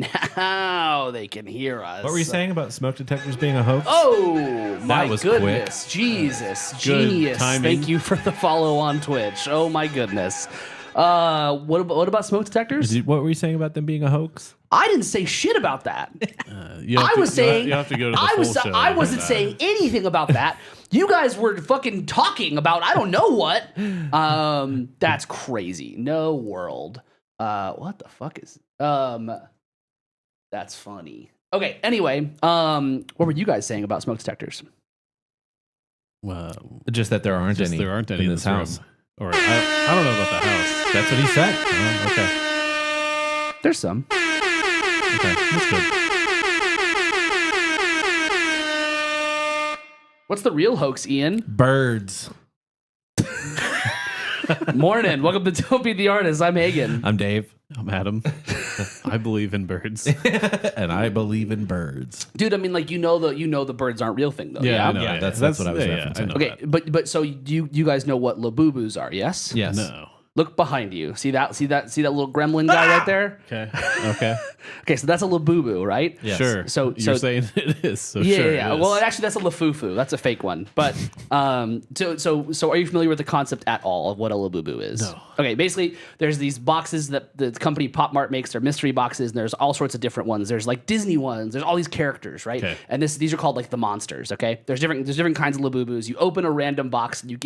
Now they can hear us. What were you saying about smoke detectors being a hoax? Oh, my was goodness. Jesus. Genius. timing. Thank you for the follow on Twitch. Oh, my goodness. What about smoke detectors? What were you saying about them being a hoax? I didn't say shit about that. You have I to- was saying you have to go to the I full was show I to wasn't get that. saying anything about that. You guys were fucking talking about I don't know what. That's crazy. No world. What the fuck is that's funny. Okay, anyway, what were you guys saying about smoke detectors? Well, Just that there aren't any. there aren't any in this house. room. Or I don't know about the house. That's what he said. Oh, okay. There's some. Okay. That's good. What's the real hoax, Ian? Birds. Morning. Welcome to Don't Be the Artist. I'm Hagen. I'm Dave, I'm Adam. I believe in birds. and I believe in birds. Dude, I mean like you know the birds aren't real thing though. Yeah, I know, Yeah, that's what I was referencing. I know Okay, that. but so you guys know what labubus are, yes? Yes. No. Look behind you. See that little gremlin guy right there? Okay. Okay. Okay, so that's a labubu, right? Yes. Sure. So- you're so- saying it is. So Yeah, sure yeah. it is. Well, actually, that's a lafufu. That's a fake one. But so are you familiar with the concept at all of what a labubu is? No. Okay, basically, there's these boxes that the company Pop Mart makes. They're mystery boxes, and there's all sorts of different ones. There's like Disney ones. There's all these characters, right? Okay. And these are called like the monsters. Okay, there's different kinds of labubus. You open a random box, and you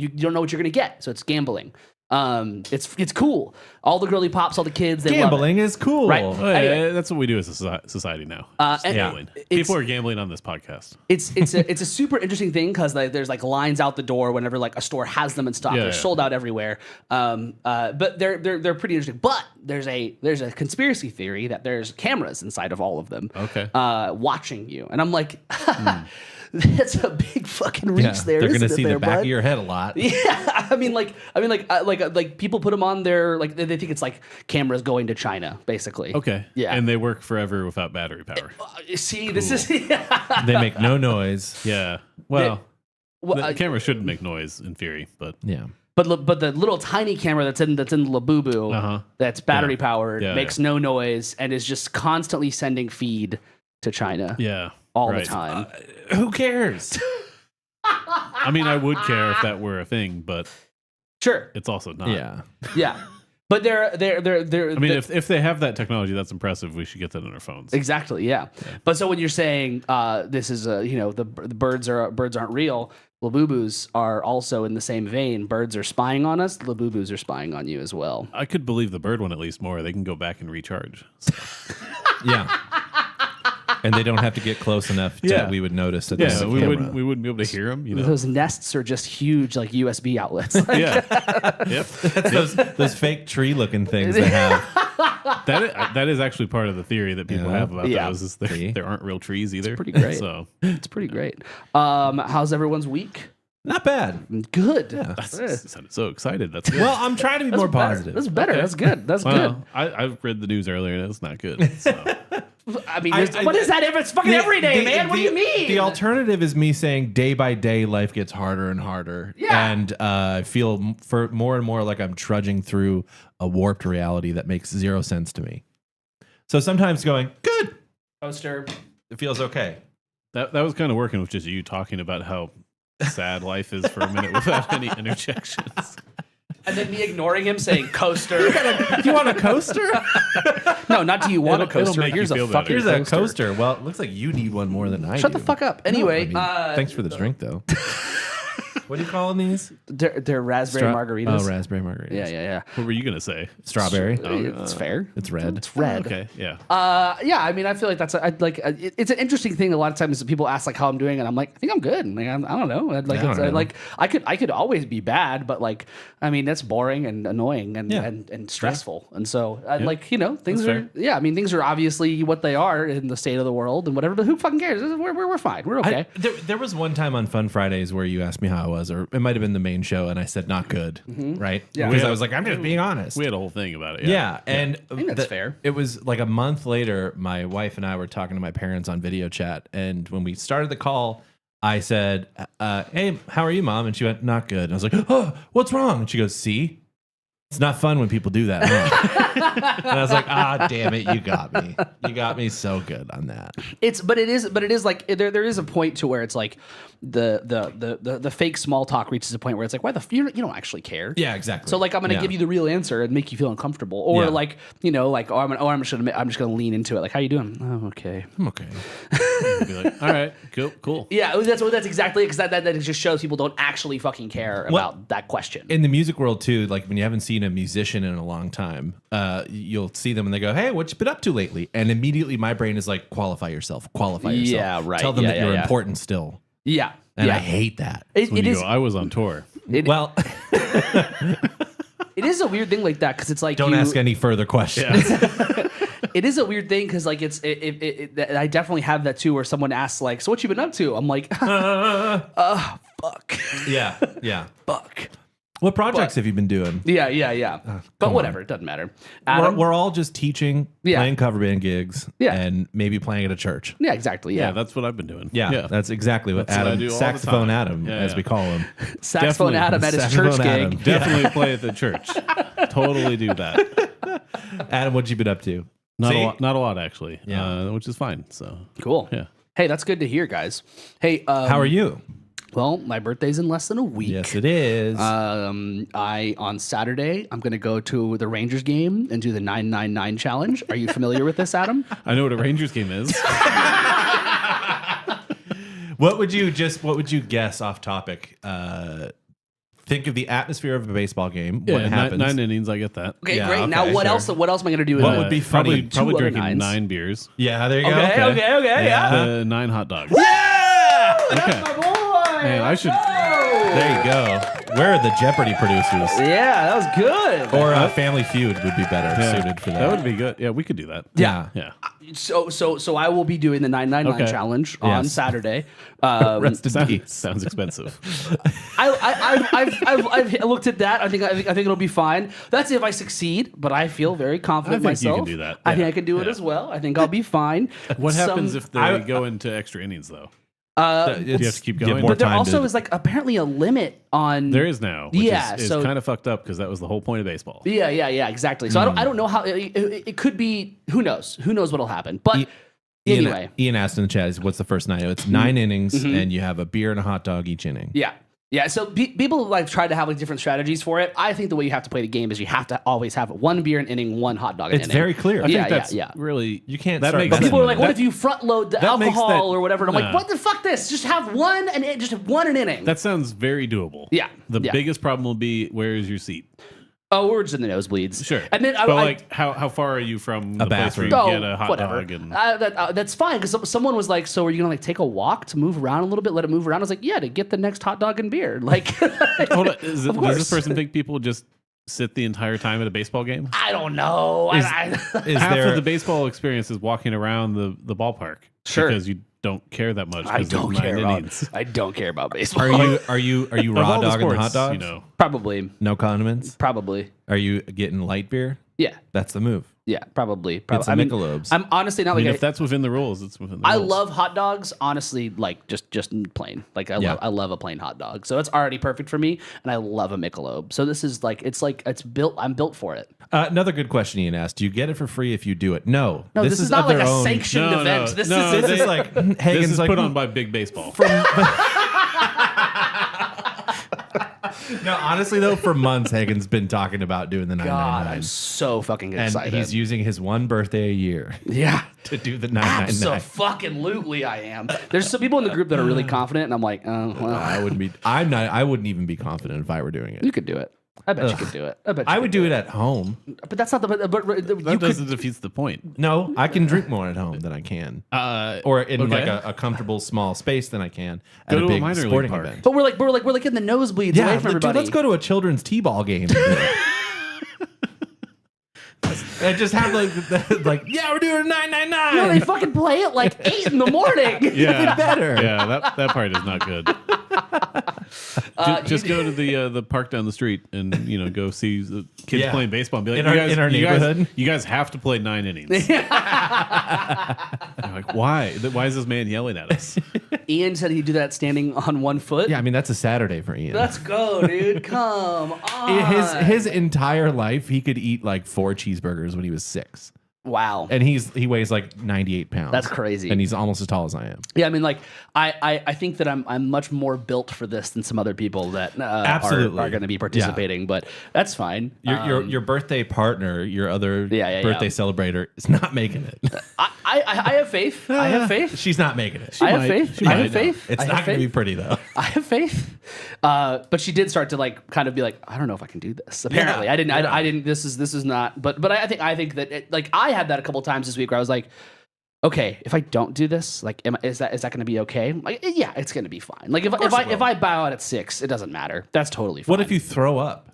don't know what you're gonna get. So it's gambling. It's cool. All the girly pops, all the kids, they love it. Gambling is cool. Right. Oh, Anyway. yeah, that's what we do as a society now. And Gambling. it's- People are gambling on this podcast. It's a super interesting thing because there's like lines out the door whenever like a store has them in stock. Yeah, They're yeah. sold out everywhere. But they're pretty interesting. But there's a conspiracy theory that there's cameras inside of all of them. Okay. Watching you, and I'm like, that's a big fucking reach Yeah, there. they're isn't gonna it see there, the back bud? of your head a lot. Yeah, I mean, like people put them on their like they think it's like cameras going to China, basically. Okay. Yeah. And they work forever without battery power. See, this is They make no noise. Yeah. Well, well, the camera shouldn't make noise in theory, but Yeah. But the little tiny camera that's in the Labubu Uh-huh. that's battery powered Yeah, makes no noise and is just constantly sending feed to China yeah. all right. the time. Who cares? I mean, I would care if that were a thing, but Sure, it's also not. Yeah. yeah, but they're I mean, if they have that technology, that's impressive. We should get that on our phones. exactly, yeah. But so when you're saying this is the birds aren't real, Labubus are also in the same vein. Birds are spying on us. Labubus are spying on you as well. I could believe the bird one at least more. They can go back and recharge. So, Yeah. And they don't have to get close enough to Yeah. we would notice that there's yeah, a we camera. wouldn't be able to hear them. You know. Those nests are just huge, like USB outlets. Yeah. Yep. those fake tree looking things they have. That is actually part of the theory that people Yeah. have about Yeah. those. Is See? there aren't real trees either. pretty great. So It's pretty great. How's everyone's week? Not bad. Good. I sounded so excited. That's good. Well, I'm trying to be more better. positive. That's better. That's good. That's Well, I've read the news earlier and it's not good. So. good. I mean, I- what is that? If it's fucking every day, man. What do you mean? The alternative is me saying day by day life gets harder and harder. Yeah. And I feel for more and more like I'm trudging through a warped reality that makes zero sense to me. So sometimes going, good, Poster. it feels okay. That was kind of working with just you talking about how sad life is for a minute without any interjections. And then me ignoring him saying coaster. Do you want a coaster? No, not do you want It'll a coaster. make you Here's a feel better. fucking Here's a coaster. coaster. Well, it looks like you need one more than I do. Shut the fuck up. Anyway, Thanks for the drink, though. What are you calling these? they're raspberry margaritas. Oh, raspberry margaritas. Yeah. What were you gonna say? Strawberry. It's fair. It's red. It's red. Okay, yeah. Yeah, I mean, I feel like that's it's an interesting thing. A lot of times people ask like how I'm doing, and I'm like, I think I'm good. Like, I don't know. Like, I don't know. like I could always be bad, but like, I mean, that's boring and annoying and Yeah. and stressful. And so, like, things That's are fair. yeah. I mean, things are obviously what they are in the state of the world and whatever. But who fucking cares? We're fine. We're okay. There was one time on Fun Fridays where you asked me how I was, or it might have been the main show, and I said not good, right? Yeah. Because Yeah. I was like, I'm just being honest. We had a whole thing about it. Yeah, and think that's fair. It was like a month later, my wife and I were talking to my parents on video chat, and when we started the call, I said, "Hey, how are you, Mom?" And she went, "Not good." And I was like, "Oh, what's wrong?" And she goes, "See." It's not fun when people do that. Huh? And I was like, damn it, you got me. You got me so good on that. But it is like there is a point to where it's like the fake small talk reaches a point where it's like, why the you don't actually care. Yeah, exactly. So like I'm gonna give you the real answer and make you feel uncomfortable, or Yeah. like I'm just gonna lean into it. Like, how you doing? Oh, okay. I'm okay. Be like, all right, cool. Yeah, that's exactly because that just shows people don't actually fucking care about that question. In the music world too, like when you haven't seen a musician in a long time, you'll see them and they go, "Hey, what you been up to lately?" And immediately my brain is like, "Qualify yourself. Qualify yourself. Yeah, right. Tell them Yeah, that you're yeah. important still." Yeah, And yeah. I hate that. It When you is. go, I was on tour. Well, It is a weird thing like that because it's like don't ask any further questions. It is a weird thing because like I definitely have that too where someone asks like, so what you been up to? I'm like, fuck. Yeah, yeah. Fuck. What projects have you been doing? Yeah. But whatever, it doesn't matter. Adam, We're all just teaching, Yeah. playing cover band gigs, Yeah. and maybe playing at a church. yeah, exactly. Yeah, Yeah, that's what I've been doing. Yeah, that's exactly what That's what I Adam, do all the saxophone time. Adam, Yeah, as yeah. we call him. saxophone definitely. Adam at his Saxophone church Adam. gig. Definitely play at the church. Totally do that. Adam, what you been up to? Not See? not a lot actually. Yeah. Which is fine. So Cool. yeah. Hey, that's good to hear, guys. Hey, How are you? Well, my birthday's in less than a week. Yes, it is. On Saturday, I'm going to go to the Rangers game and do the 999 challenge. Are you familiar with this, Adam? I know what a Rangers game is. What would you guess off topic? Think of the atmosphere of a baseball game. What happens? Nine innings. I get that. Okay, Yeah, great. okay, Now, what sure. else? What else am I going to do? What would be funny? Probably Two other drinking nines. 9 beers. Yeah, there you go. Okay, yeah. 9 hot dogs. Yeah! Okay. My boy. Man, I should. There you go. Where are the Jeopardy producers? Yeah, that was good. Or Family Feud would be better suited for that. That would be good. Yeah, we could do that. Yeah. Yeah. So I will be doing the 999 Okay. challenge on Yes. Saturday. Rest in Sounds, peace. sounds expensive. I've looked at that. I think it'll be fine. That's if I succeed, but I feel very confident I think you myself. can do that. I think Yeah. I can do it Yeah. as well. I think I'll be fine. What happens if they I- go into extra innings though? You You have to keep going. More But there time also to, is like apparently a limit on. There is now. Which Yeah, is so- kind of fucked up because that was the whole point of baseball. Yeah, exactly. So I don't know how it could be. Who knows? Who knows what'll happen? But anyway, Ian asked in the chat, "What's the first night?" It's 9 innings, and you have a beer and a hot dog each inning. yeah. So people like try to have like different strategies for it. I think the way you have to play the game is you have to always have one beer an inning, one hot dog an It's inning. very clear. I think Yeah, that's yeah. really You can't That start makes But messing people are with like, it. what if you front load the that makes alcohol that- or whatever? And I'm Nah. like, what the fuck this? Just have one and just one an inning. That sounds very doable. Yeah, The yeah. biggest problem will be where is your seat? Oh, we're just in the nosebleeds. Sure. And then but like, how far are you from the place where you bathroom. get a hot whatever. dog? And That's fine because someone was like, "So are you gonna like take a walk to move around a little bit, let it move around?" I was like, "Yeah, to get the next hot dog and beer." Like, hold on, of does this course. person think people just sit the entire time at a baseball game? I don't know. Is Half there of the baseball experience is walking around the ballpark. Sure. Because you don't care that much. I 'cause there's don't 9 care about. innings. I don't care about baseball. are you Of raw all the dogging the hot sports, dogs? you know. Probably, No condiments. probably. Are you getting light beer? Yeah, That's the move. yeah, probably. It's a I mean, Michelob's. I'm honestly not I mean, like if that's within the rules, it's within the I rules. love hot dogs, honestly, like just plain. Like Yeah. I love a plain hot dog. So it's already perfect for me, and I love a Michelob. So this is like it's built. I'm built for it. Another good question Ian asked. Do you get it for free if you do it? No. No, this is not of like their a own- sanctioned No, event. no, This no, is This is like This Hagen's is like put on by Big Baseball. No, honestly though, for months Hagen's been talking about doing the God, 999. I'm so fucking And excited. he's using his one birthday a year yeah. to do the 999. Absolutely, I am. There's some people in the group that are really confident, and I'm like, oh, well, I wouldn't be. I'm not. I wouldn't even be confident if I were doing it. you could do it. I bet you could do it. I bet you I could would do it at home. But that's not the. But you That could. doesn't defeats the point. No, I can drink more at home than I can, or in okay. like a comfortable small space than I can at Go a to a big minor league sporting park. event. But we're like in the nosebleeds Yeah, away from dude, everybody. let's go to a children's t-ball game. And just have like yeah, we're doing a 999. No, they fucking play it like 8 in the morning. Yeah, better. Yeah, that part is not good. Just go to the park down the street and go see the kids Yeah. playing baseball and be like, In our neighborhood. you guys have to play 9 innings. They're like, why? Why is this man yelling at us? Ian said he'd do that standing on one foot. Yeah, I mean that's a Saturday for Ian. Let's go, dude. Come on. his entire life he could eat like 4 cheeseburgers when he was 6. Wow. And he weighs like 98 pounds. That's crazy. And he's almost as tall as I am. Yeah, I mean, like, I think that I'm much more built for this than some other people that Absolutely. are going to be participating, but that's fine. Your birthday partner, your other Yeah. birthday celebrator, is not making it. I have faith. I have faith. She's not making it. I have faith. I have faith. It's I not have going to be faith. pretty though. I have faith. But she did start to like kind of be like, I don't know if I can do this. Apparently, Yeah. I didn't. This is not. But I think that like I had that a couple times this week where I was like, okay, if I don't do this, like, is that going to be okay? Like, yeah, it's going to be fine. Like if I bow out at 6, it doesn't matter. That's totally fine. What if you throw up?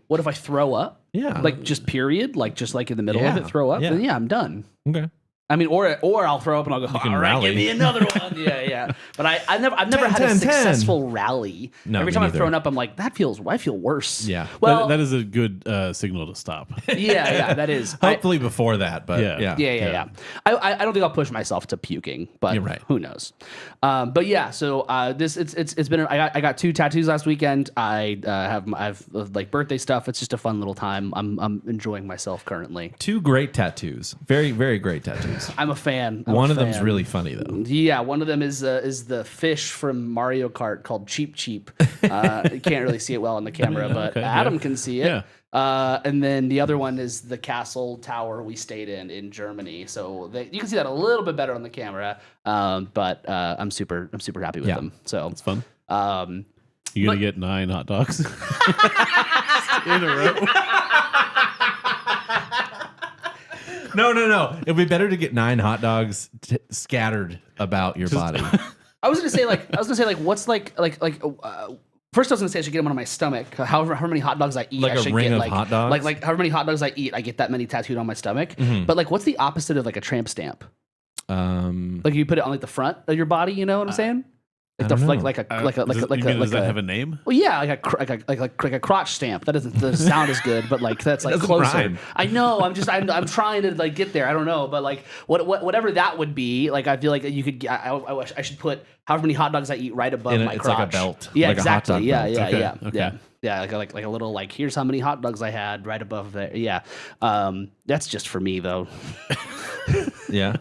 What if I throw up? Yeah. Like just period, like just like in the middle of Yeah. it, throw up. Yeah. Then yeah, I'm done. Okay. I mean, or I'll throw up and I'll go, can all right, rally. give me another one. Yeah. But I've never 10, had a 10, 10. successful rally. No, Every me time I've neither. thrown up, I'm like, I feel worse. Yeah. Well, that is a good signal to stop. yeah, that is. Hopefully before that, but Yeah. Yeah. I don't think I'll push myself to puking, but You're right. who knows? But yeah, so it's been. I got 2 tattoos last weekend. I've like birthday stuff. It's just a fun little time. I'm enjoying myself currently. 2 great tattoos. Very, very great tattoos. I'm a fan. I'm One a of them's fan. really funny though. Yeah, one of them is the fish from Mario Kart called Cheep Cheep. You can't really see it well on the camera, but Okay, Adam yeah. can see it. Yeah. And then the other one is the castle tower we stayed in Germany. So you can see that a little bit better on the camera. But I'm super happy with Yeah. them. So It's fun. um, You gonna get 9 hot dogs in a row? No. It'd be better to get 9 hot dogs scattered about your body. I was gonna say what's first I was gonna say I should get them on my stomach. However many hot dogs I eat, Like I a should ring get of hot dogs? Like however many hot dogs I eat, I get that many tattooed on my stomach. But like, what's the opposite of like a tramp stamp? Like you put it on like the front of your body. You know what I'm saying? Like I don't know. like a Does that have a name? well, yeah, like a crotch stamp. That doesn't sound as good, but like that's like Doesn't closer. rhyme. I know. I'm trying to like get there. I don't know, but like whatever that would be, like I feel like you could. I should put however many hot dogs I eat right above my it's crotch. like a belt. Yeah, Like a hot exactly. dog Yeah, belt. yeah, Okay, yeah, okay. yeah. Yeah, like a little like here's how many hot dogs I had right above there. Yeah, that's just for me though. Yeah.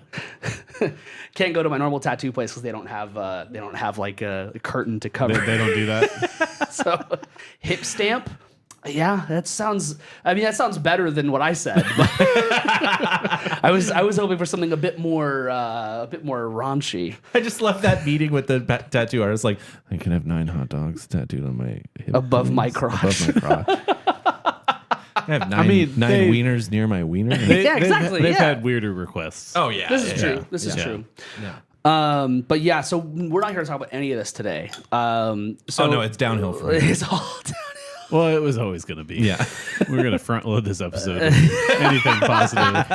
Can't go to my normal tattoo place because they don't have like a curtain to cover. They don't do that. So hip stamp. Yeah, that sounds better than what I said. But I was hoping for something a bit more raunchy. I just left that meeting with the tattoo artist. Like, I can have 9 hot dogs tattooed on my hip. Above my please. crotch. Above my crotch. I have 9, mean, 9 they- wieners near my wiener. Yeah, exactly, They've yeah. had weirder requests. Oh yeah. This is yeah. true. This is Yeah. true. Yeah. But yeah, so we're not here to talk about any of this today. So Oh no, it's downhill from here. it's all downhill. Well, it was always going to be. Yeah. We're going to front load this episode. Anything positive.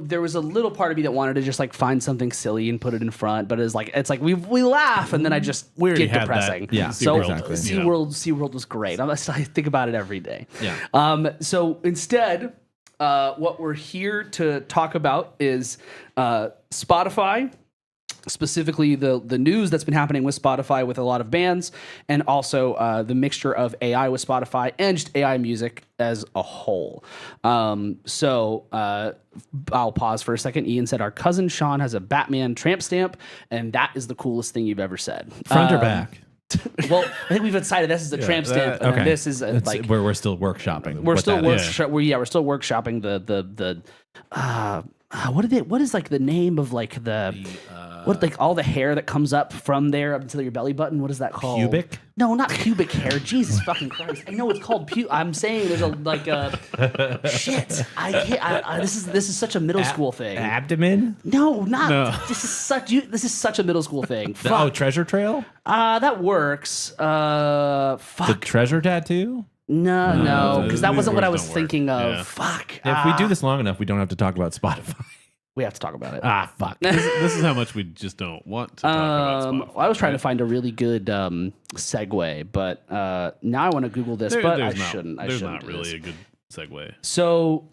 There was a little part of me that wanted to just like find something silly and put it in front, but it's like we laugh and then I just We already get had depressing. that. Yeah, So exactly. SeaWorld was great. I think about it every day. Yeah. So instead, what we're here to talk about is Spotify. Specifically, the news that's been happening with Spotify with a lot of bands, and also the mixture of AI with Spotify and just AI music as a whole. So I'll pause for a second. Ian said, our cousin Sean has a Batman tramp stamp, and that is the coolest thing you've ever said. Front or back? Well, I think we've decided this is a tramp stamp, and then this is It's like where we're still workshopping. we're what still that is. we're still workshopping the what is like the name of like what like all the hair that comes up from there up until your belly button? What is that called? Pubic? No, not pubic hair. Jesus fucking Christ! I know it's called I'm saying there's a shit. I can't. This is such a middle school thing. Abdomen? No, not No. this is such a middle school thing. Oh, Fuck. treasure trail? That works. The Fuck. treasure tattoo? No, because that these wasn't what I words was don't work. thinking of. Yeah. Fuck. If we do this long enough, we don't have to talk about Spotify. We have to talk about it. Ah, fuck. This is how much we just don't want to talk about Spotify. I was trying to find a really good segue, but now I want to Google this, but I shouldn't. There's shouldn't not do really this. a good segue. So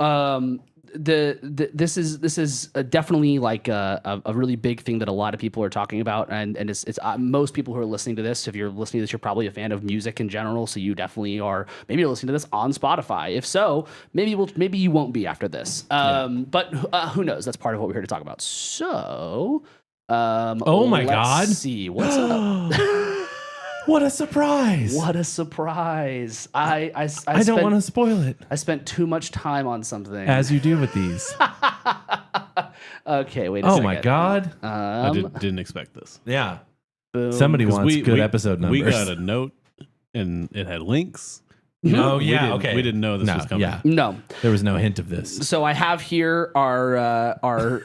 this is definitely like a really big thing that a lot of people are talking about, and it's most people who are listening to this. If you're listening to this, you're probably a fan of music in general, so you definitely are. Maybe you're listening to this on Spotify. If so, maybe you won't be after this. But who knows? That's part of what we're here to talk about. So, Oh my God. let's see what's up. What a surprise. What a surprise! I don't want to spoil it. I spent too much time on something. As you do with these. Okay, wait a Oh second. my God. I didn't expect this. Yeah. Boom. Somebody 'Cause wants good episode numbers. We got a note, and it had links. Oh, We yeah. didn't- Okay. We didn't know this was coming. Yeah. No. There was no hint of this. So I have here our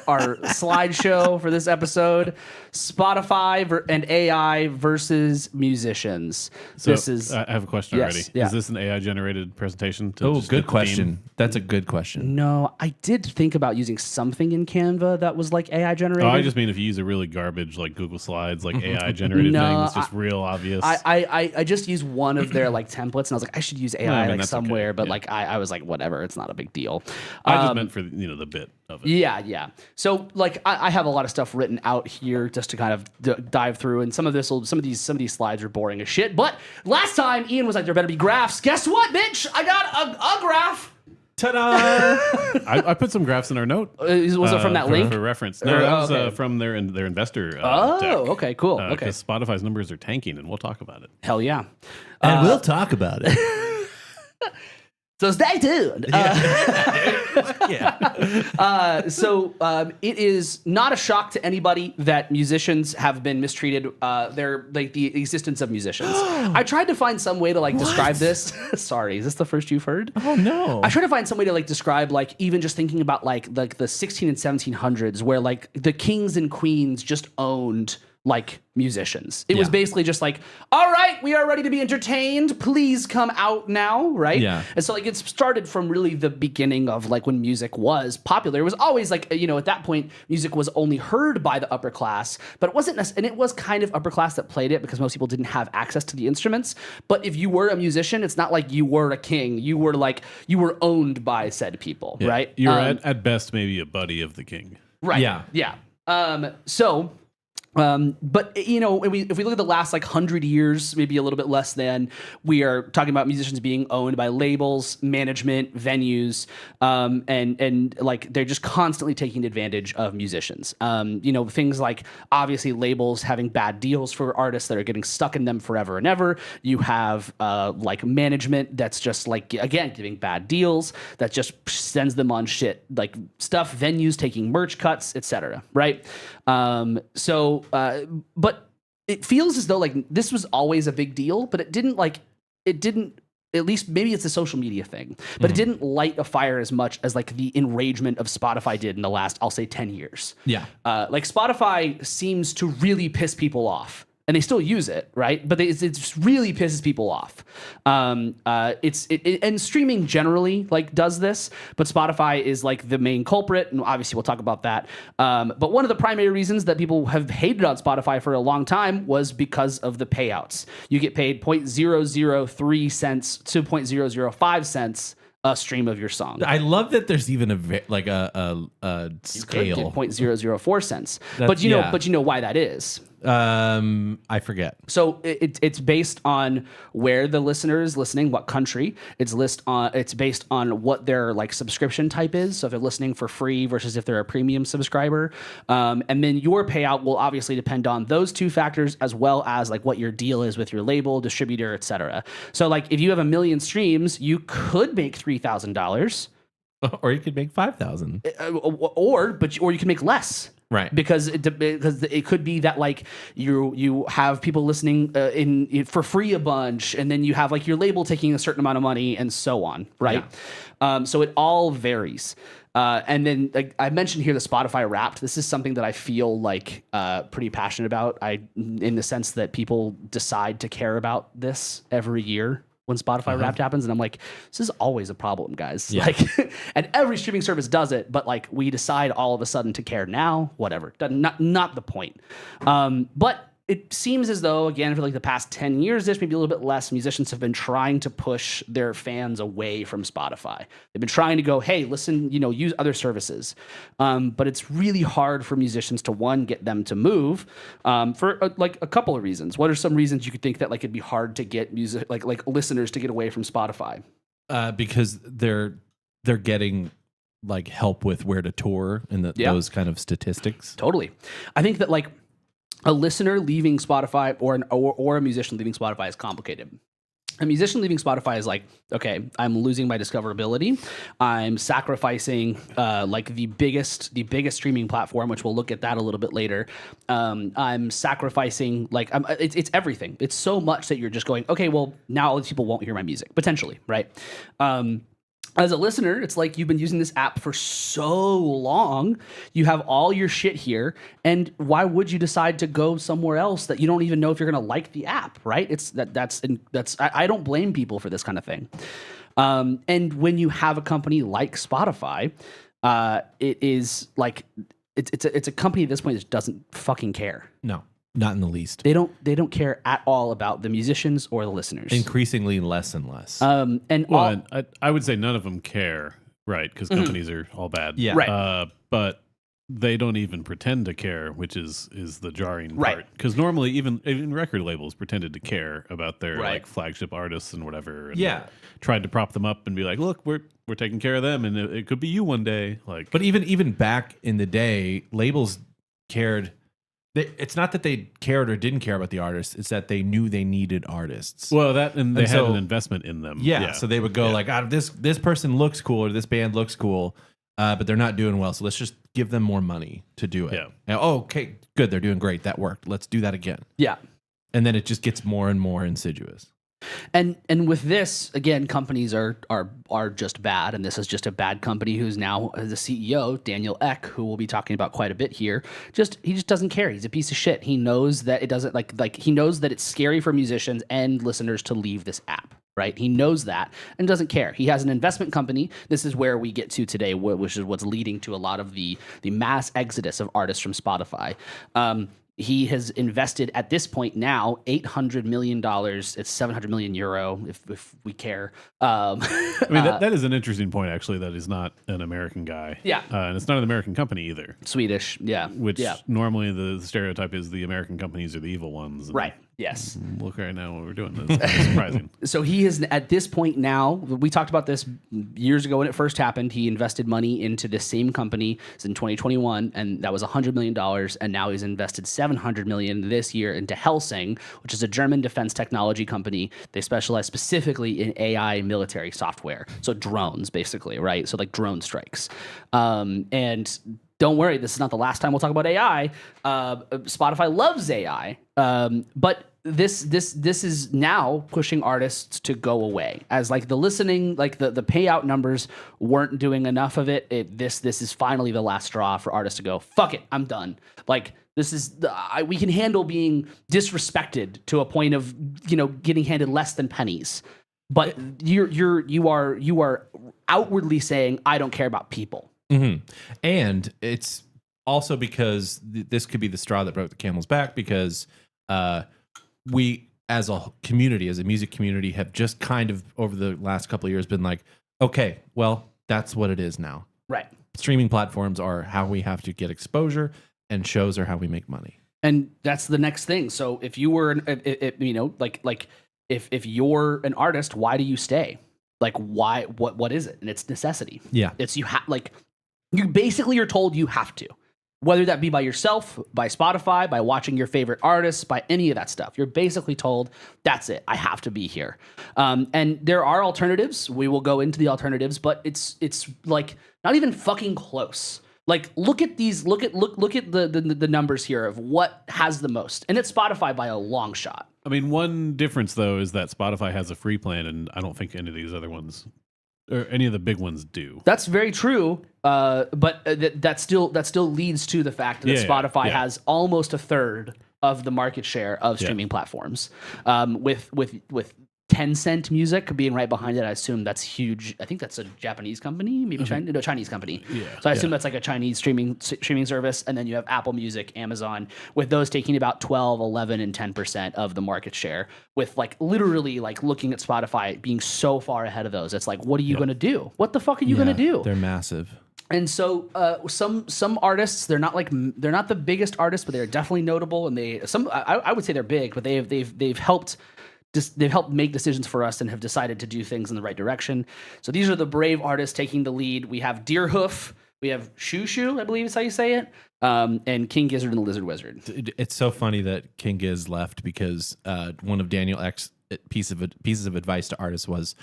our slideshow for this episode: Spotify and AI versus musicians. So This is I have a question Yes, already. yeah. Is this an AI generated presentation? To Oh, just good fit the theme? question. That's a good question. no. I did think about using something in Canva that was like AI generated. Oh, I just mean if you use a really garbage like Google Slides, like AI generated No, thing, it's just real obvious. I just used one of their like templates, and I was like, I should use AI I mean, like that's okay. somewhere, but Yeah. like I was like, whatever, it's not a big deal. I just meant for the bit of it. Yeah. So like I have a lot of stuff written out here just to kind of dive through, and some of these slides are boring as shit. But last time Ian was like, there better be graphs. Guess what, bitch? I got a graph. Ta-da! I put some graphs in our note. Was it from that link? For reference? No, that was okay. from their investor. Oh, deck. okay, cool. Okay, Because Spotify's numbers are tanking, and we'll talk about it. hell yeah. And we'll talk about it. So stay tuned. It is not a shock to anybody that musicians have been mistreated. They're like the existence of musicians. I tried to find some way to like describe this. Sorry, is this the first you've heard? Oh, no. I try to find some way to like describe like even just thinking about like the 16 and 1700s where like the kings and queens just owned like musicians. It was Yeah. basically just like, all right, we are ready to be entertained. Please come out now, right? Yeah. And so like it started from really the beginning of like when music was popular. It was always like, at that point, music was only heard by the upper class, but it wasn't and it was kind of upper class that played it because most people didn't have access to the instruments. But if you were a musician, it's not like you were a king. You were owned by said people, right? You're at best maybe a buddy of the king. Right. Yeah. Yeah. But if we look at the last like 100 years, maybe a little bit less than, we are talking about musicians being owned by labels, management, venues, and like they're just constantly taking advantage of musicians. Things like obviously labels having bad deals for artists that are getting stuck in them forever and ever. You have like management that's just like again giving bad deals that just sends them on shit like stuff. Venues taking merch cuts, etc. Right. But it feels as though like this was always a big deal, but it didn't, at least maybe it's a social media thing, but it didn't light a fire as much as like the enragement of Spotify did in the last, I'll say 10 years. Yeah. Like Spotify seems to really piss people off. And they still use it, right? But it just really pisses people off. And streaming generally like does this, but Spotify is like the main culprit, and obviously we'll talk about that. But one of the primary reasons that people have hated on Spotify for a long time was because of the payouts. You get paid 0.003 cents to 0.005 cents a stream of your song. I love that there's even a scale. 0.004 cents. That's- But yeah. you know why that is. I forget. So it's based on where the listener is listening, what country. It's based on what their like subscription type is. So if they're listening for free versus if they're a premium subscriber, and then your payout will obviously depend on those two factors as well as like what your deal is with your label, distributor, etc. So like if you have 1 million streams, you could make $3,000, Or you could make 5,000. or you can make less. Right. Because it could be that like you have people listening for free a bunch, and then you have like your label taking a certain amount of money and so on, right? Yeah. So it all varies. And then like I mentioned here the Spotify Wrapped. This is something that I feel like pretty passionate about. In the sense that people decide to care about this every year. when Spotify Wrapped happens, and I'm like, this is always a problem, guys. Yeah. Like, and every streaming service does it, but like we decide all of a sudden to care now, whatever. Not the point. But it seems as though, again, for like the past 10 years, there's maybe a little bit less, musicians have been trying to push their fans away from Spotify. They've been trying to go, hey, listen, use other services. But it's really hard for musicians to, one, get them to move for like a couple of reasons. What are some reasons you could think that like it'd be hard to get music, like listeners to get away from Spotify? Because they're getting like help with where to tour and those kind of statistics. Totally. I think that like a listener leaving Spotify or a musician leaving Spotify is complicated. A musician leaving Spotify is like, okay, I'm losing my discoverability. I'm sacrificing like the biggest streaming platform, which we'll look at that a little bit later. I'm sacrificing like it's everything. It's so much that you're just going, okay, well now all these people won't hear my music potentially, right? As a listener, it's like you've been using this app for so long. You have all your shit here, and why would you decide to go somewhere else that you don't even know if you're going to like the app, right? I don't blame people for this kind of thing. And when you have a company like Spotify, it is like it's a company at this point that doesn't fucking care. No, not in the least. They don't care at all about the musicians or the listeners. Increasingly less and less. And I would say none of them care, right? Because companies are all bad. Yeah. Right. But they don't even pretend to care, which is the jarring Right. part. Because normally even record labels pretended to care about their Right. like flagship artists and whatever. And Yeah. tried to prop them up and be like, look, we're taking care of them, and it could be you one day. Like, But even back in the day, labels cared. It's not that they cared or didn't care about the artists. It's that they knew they needed artists. well, that and they And had so- an investment in them. Yeah, so they would go like, this person looks cool or this band looks cool, but they're not doing well. So let's just give them more money to do it. Yeah. And, okay, good. They're doing great. That worked. Let's do that again. Yeah. And then it just gets more and more insidious. And with this, again, companies are just bad, and this is just a bad company who's now the CEO, Daniel Ek, who we'll be talking about quite a bit here. He just doesn't care. He's a piece of shit. He knows that it doesn't like he knows that it's scary for musicians and listeners to leave this app. Right? He knows that and doesn't care. He has an investment company. This is where we get to today, which is what's leading to a lot of the mass exodus of artists from Spotify. He has invested at this point now $800 million. It's 700 million euro if we care. I mean, that is an interesting point, actually, that he's not an American guy. Yeah. And it's not an American company either, Swedish, yeah. which yeah. normally the stereotype is the American companies are the evil ones. And Right. Yes. Look right now what we're doing. That's surprising. So he is at this point now. We talked about this years ago when it first happened. He invested money into the same company in 2021, and that was $100 million. And now he's invested $700 million this year into Helsing, which is a German defense technology company. They specialize specifically in AI military software, so drones, basically, right? So like drone strikes, and. Don't worry, this is not the last time we'll talk about AI. Spotify loves AI, but this is now pushing artists to go away as like the listening, like the payout numbers weren't doing enough of it. This is finally the last straw for artists to go, fuck it, I'm done. Like this is we can handle being disrespected to a point of getting handed less than pennies, but you are outwardly saying I don't care about people. Mm-hmm. And it's also because this could be the straw that broke the camel's back, because we as a community, as a music community, have just kind of over the last couple of years been like, okay, well, that's what it is now. Right. Streaming platforms are how we have to get exposure, and shows are how we make money. And that's the next thing. So if you were, if you're an artist, why do you stay? Like, why? What is it? And it's necessity. Yeah. It's you basically are told you have to, whether that be by yourself, by Spotify, by watching your favorite artists, by any of that stuff. You're basically told that's it. I have to be here. And there are alternatives. We will go into the alternatives, but it's like not even fucking close. Like look at these. Look at the numbers here of what has the most, and it's Spotify by a long shot. I mean, one difference though is that Spotify has a free plan, and I don't think any of these other ones or any of the big ones do. That's very true, but that still leads to the fact that Spotify has almost a third of the market share of streaming platforms, with Tencent Music being right behind it. I assume that's huge. I think that's a Japanese company, maybe Chinese company. Yeah. So I assume that's like a Chinese streaming service. And then you have Apple Music, Amazon, with those taking about 12, 11, and 10% of the market share, with like literally like looking at Spotify being so far ahead of those. It's like, what are you going to do? What the fuck are you going to do? They're massive. And so some artists, they're not the biggest artists, but they're definitely notable. And I would say they're big, but they've helped make decisions for us and have decided to do things in the right direction. So these are the brave artists taking the lead. We have Deerhoof, we have Shushu, I believe is how you say it, and King Gizzard and the Lizard Wizard. It's so funny that King Giz left because one of Daniel Ek's pieces of advice to artists was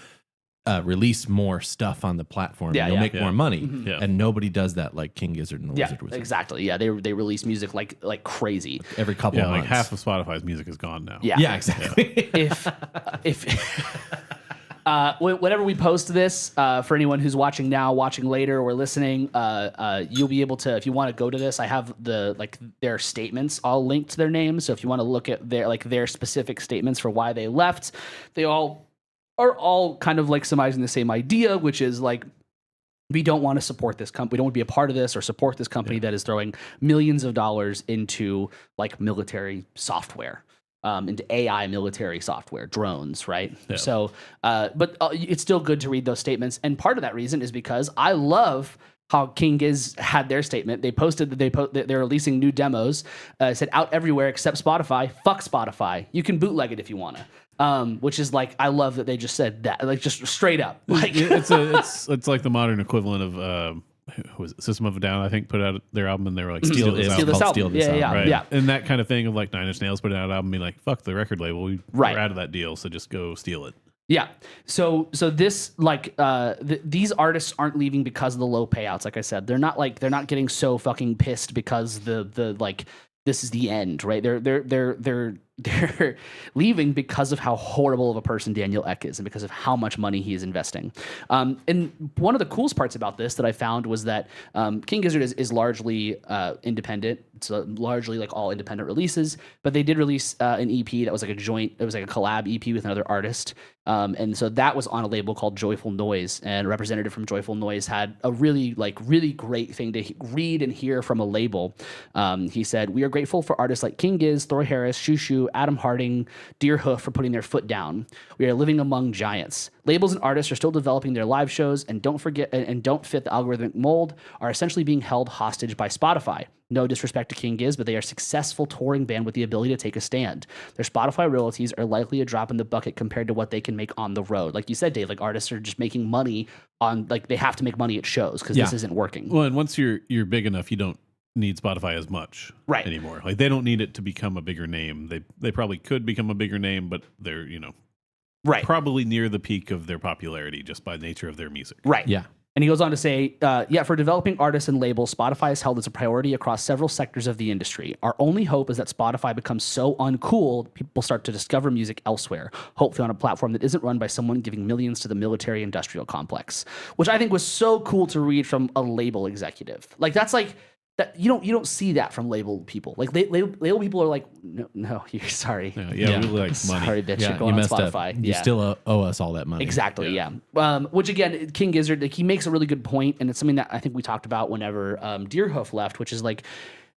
release more stuff on the platform. Yeah, You'll make more money, Yeah. and nobody does that like King Gizzard and the Yeah, Lizard Wizard. exactly. Yeah, they release music like crazy. Every couple Yeah, of like months. half of Spotify's music is gone now. Yeah, exactly. if whenever we post this, for anyone who's watching now, watching later, or listening, you'll be able to, if you want to go to this, I have their statements all linked to their names. So if you want to look at their specific statements for why they left, they all are all kind of like surmising the same idea, which is like, we don't want to support this company. We don't want to be a part of this or support this company that is throwing millions of dollars into like military software. Into AI military software, drones, right? Yeah. So, but it's still good to read those statements. And part of that reason is because I love how King Giz had their statement. They posted that they're releasing new demos. Said out everywhere except Spotify. Fuck Spotify. You can bootleg it if you want to. Which is like, I love that they just said that, like just straight up. Like It's like the modern equivalent of who was it? System of a Down, I think, put out their album and they were like, steal this Steal album. this album. Steal this Yeah, album. Right. yeah. And that kind of thing of like Nine Inch Nails put out an album and be like, fuck the record label. We're out of that deal, so just go steal it. Yeah. So this like these artists aren't leaving because of the low payouts. Like I said, they're not getting so fucking pissed because the like this is the end, right? They're leaving because of how horrible of a person Daniel Ek is and because of how much money he is investing. And one of the coolest parts about this that I found was that King Gizzard is largely independent. It's largely like all independent releases, but they did release an EP that was like it was like a collab EP with another artist. And so that was on a label called Joyful Noise, and a representative from Joyful Noise had a really great thing to read and hear from a label. He said, "We are grateful for artists like King Giz, Thor Harris, Shushu, Adam Harding, Deerhoof for putting their foot down. We are living among giants. Labels and artists are still developing their live shows and don't fit the algorithmic mold, are essentially being held hostage by Spotify. No disrespect to King Giz, but they are a successful touring band with the ability to take a stand. Their Spotify royalties are likely a drop in the bucket compared to what they can make on the road." Like you said, Dave, like artists are just making money on, like they have to make money at shows because this isn't working. Well, and once you're big enough, you don't need Spotify as much anymore. Like they don't need it to become a bigger name. They probably could become a bigger name, but they're, probably near the peak of their popularity just by nature of their music. Right. Yeah. And he goes on to say, for developing artists and labels, Spotify is held as a priority across several sectors of the industry. Our only hope is that Spotify becomes so uncool, people start to discover music elsewhere, hopefully on a platform that isn't run by someone giving millions to the military industrial complex, which I think was so cool to read from a label executive. Like that's like, that you don't see that from label people. Like label people are like, no, you're sorry. Yeah, we like money. Sorry, bitch, Yeah, you're going you on messed Spotify. up. You still owe us all that money. Exactly, yeah. Which again, King Gizzard, like, he makes a really good point, and it's something that I think we talked about whenever Deerhoof left, which is like,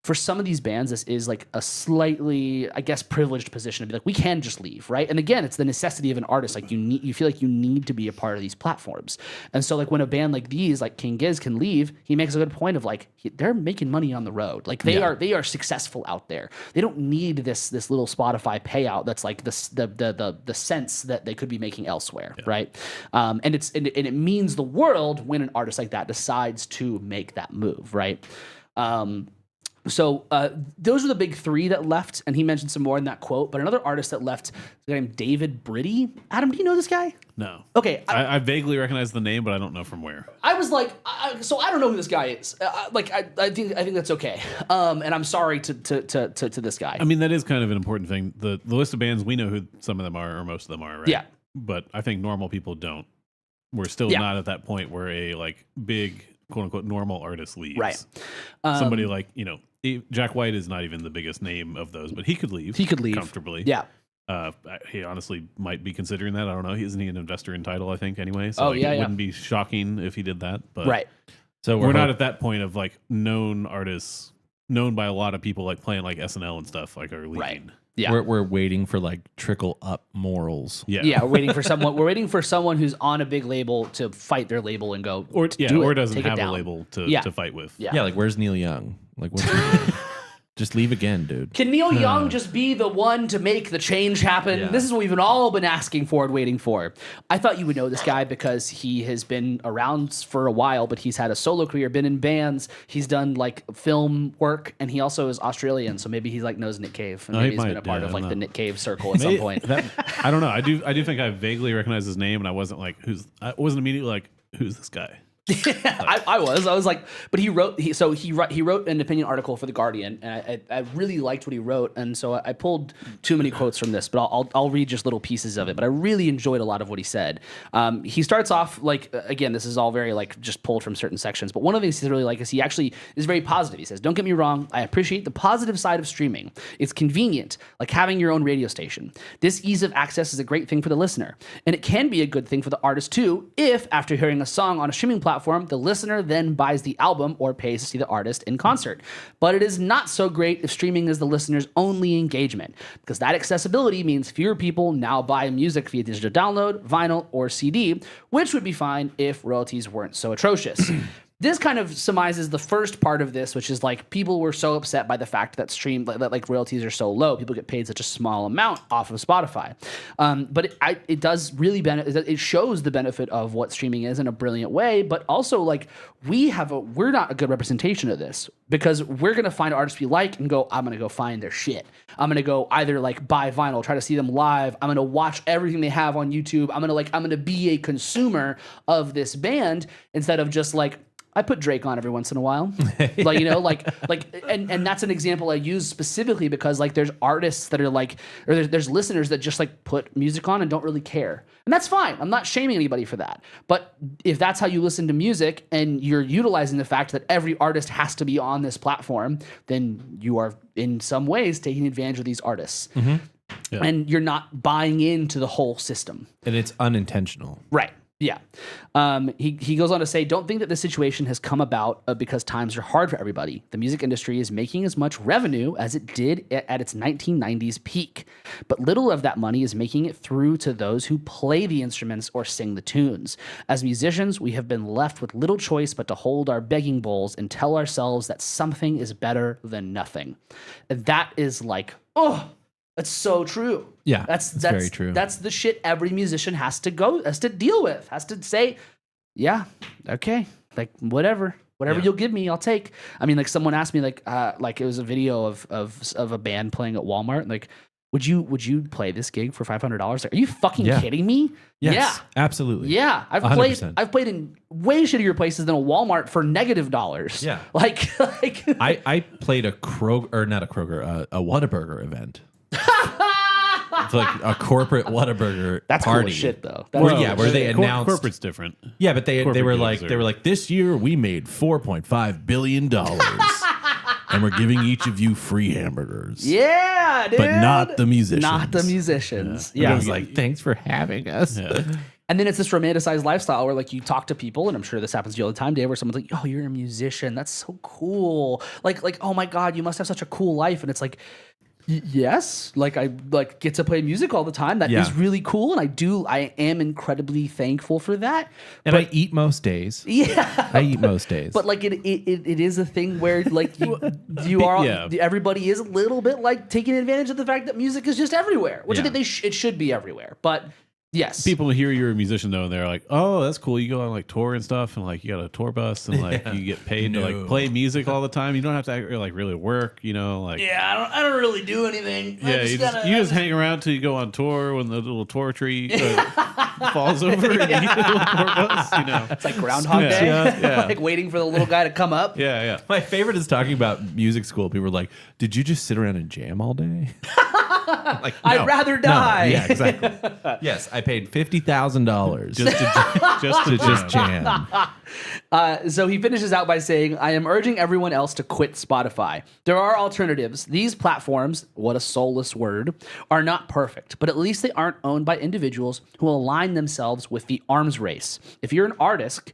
for some of these bands, this is like a slightly, I guess, privileged position to be like, we can just leave, right? And again, it's the necessity of an artist. Like you feel like you need to be a part of these platforms. And so like when a band like these, like King Giz, can leave, he makes a good point of like, they're making money on the road. Like they are successful out there. They don't need this little Spotify payout that's like the sense that they could be making elsewhere, right? And it means the world when an artist like that decides to make that move, right? So those are the big three that left, and he mentioned some more in that quote. But another artist that left, is named David Briddy. Adam, do you know this guy? No. Okay. I vaguely recognize the name, but I don't know from where. I was like, so I don't know who this guy is. I think that's okay. And I'm sorry to this guy. I mean, that is kind of an important thing. The list of bands, we know who some of them are, or most of them are, right? Yeah. But I think normal people don't. We're still not at that point where a like big quote unquote normal artist leaves. Right. Somebody like, Jack White is not even the biggest name of those, but he could leave. He could leave comfortably. Yeah. He honestly might be considering that. I don't know. Isn't he an investor in Tidal, I think, anyway? So it wouldn't be shocking if he did that. But right. So we're not at that point of like known artists, known by a lot of people, like playing like SNL and stuff, like are leaving. Right. Yeah. We're waiting for like trickle up morals. Yeah. We're waiting for someone. We're waiting for someone who's on a big label to fight their label and go, or doesn't have a label to fight with. Yeah. Like where's Neil Young? Like what's he doing? Just leave again, dude. Can Neil Young just be the one to make the change happen? Yeah. This is what we've all been asking for and waiting for. I thought you would know this guy because he has been around for a while, but he's had a solo career, been in bands. He's done like film work, and he also is Australian, so maybe he like knows Nick Cave. And maybe he's been a part of like the Nick Cave circle at some point. I don't know. I do think I vaguely recognize his name, and I wasn't immediately like, who's this guy? I was like, but he wrote an opinion article for The Guardian, and I really liked what he wrote, and so I pulled too many quotes from this, but I'll read just little pieces of it. But I really enjoyed a lot of what he said. He starts off like, again, this is all very like just pulled from certain sections, but one of the things he's really like is he actually is very positive. He says, "Don't get me wrong, I appreciate the positive side of streaming. It's convenient, like having your own radio station. This ease of access is a great thing for the listener, and it can be a good thing for the artist too, if after hearing a song on a streaming platform, the listener then buys the album or pays to see the artist in concert. But it is not so great if streaming is the listener's only engagement, because that accessibility means fewer people now buy music via digital download, vinyl, or CD, which would be fine if royalties weren't so atrocious." This kind of surmises the first part of this, which is like people were so upset by the fact that like royalties are so low. People get paid such a small amount off of Spotify. But it does really it shows the benefit of what streaming is in a brilliant way. But also like we're not a good representation of this, because we're going to find artists we like and go, I'm going to go find their shit. I'm going to go either like buy vinyl, try to see them live. I'm going to watch everything they have on YouTube. I'm going to be a consumer of this band instead of just like, I put Drake on every once in a while, like, you know, and that's an example I use specifically because like there's artists that are like, or there's listeners that just like put music on and don't really care. And that's fine. I'm not shaming anybody for that. But if that's how you listen to music and you're utilizing the fact that every artist has to be on this platform, then you are in some ways taking advantage of these artists. Mm-hmm. Yeah. And you're not buying into the whole system. And it's unintentional. Right. Yeah. He goes on to say, "Don't think that this situation has come about because times are hard for everybody. The music industry is making as much revenue as it did at its 1990s peak. But little of that money is making it through to those who play the instruments or sing the tunes. As musicians, we have been left with little choice but to hold our begging bowls and tell ourselves that something is better than nothing." And that is like, oh, that's so true. Yeah, that's very true. That's the shit every musician has to deal with, has to say, yeah, okay, like whatever you'll give me, I'll take. I mean, like someone asked me, like it was a video of a band playing at Walmart, like, would you play this gig for $500? Are you fucking kidding me? Yes, yeah, absolutely. Yeah, I've played in way shittier places than a Walmart for $-. Yeah, like I played a Whataburger event. It's like a corporate Whataburger That's party. Cool as shit though. Where they announced corporate's different. Yeah, but they were like this year we made $4.5 billion. And we're giving each of you free hamburgers. Yeah, dude. But not the musicians. Not the musicians. Yeah. I was like, thanks for having us. Yeah. And then it's this romanticized lifestyle where like you talk to people, and I'm sure this happens to you all the time, Dave, where someone's like, "Oh, you're a musician. That's so cool. Like, oh my God, you must have such a cool life." And it's like, yes, like I like get to play music all the time. That is really cool, and I am incredibly thankful for that. And I eat most days. Yeah, I eat most days. But like it is a thing where like everybody is a little bit like taking advantage of the fact that music is just everywhere, which I think it should be everywhere. But yes, people hear you're a musician though, and they're like, "Oh, that's cool. You go on like tour and stuff, and like you got a tour bus, and like you get paid to like play music all the time. You don't have to like really work, you know? Like I don't really do anything. Yeah, you just hang around till you go on tour when the little tour tree falls over and you get a little tour bus. You know, it's like Groundhog Day, like waiting for the little guy to come up. Yeah. My favorite is talking about music school. People were like, "Did you just sit around and jam all day?" Like, no, I'd rather die. No. Yeah, exactly. Yes, I paid $50,000 just to jam. So he finishes out by saying, I am urging everyone else to quit Spotify. There are alternatives. These platforms, what a soulless word, are not perfect, but at least they aren't owned by individuals who align themselves with the arms race. If you're an artist,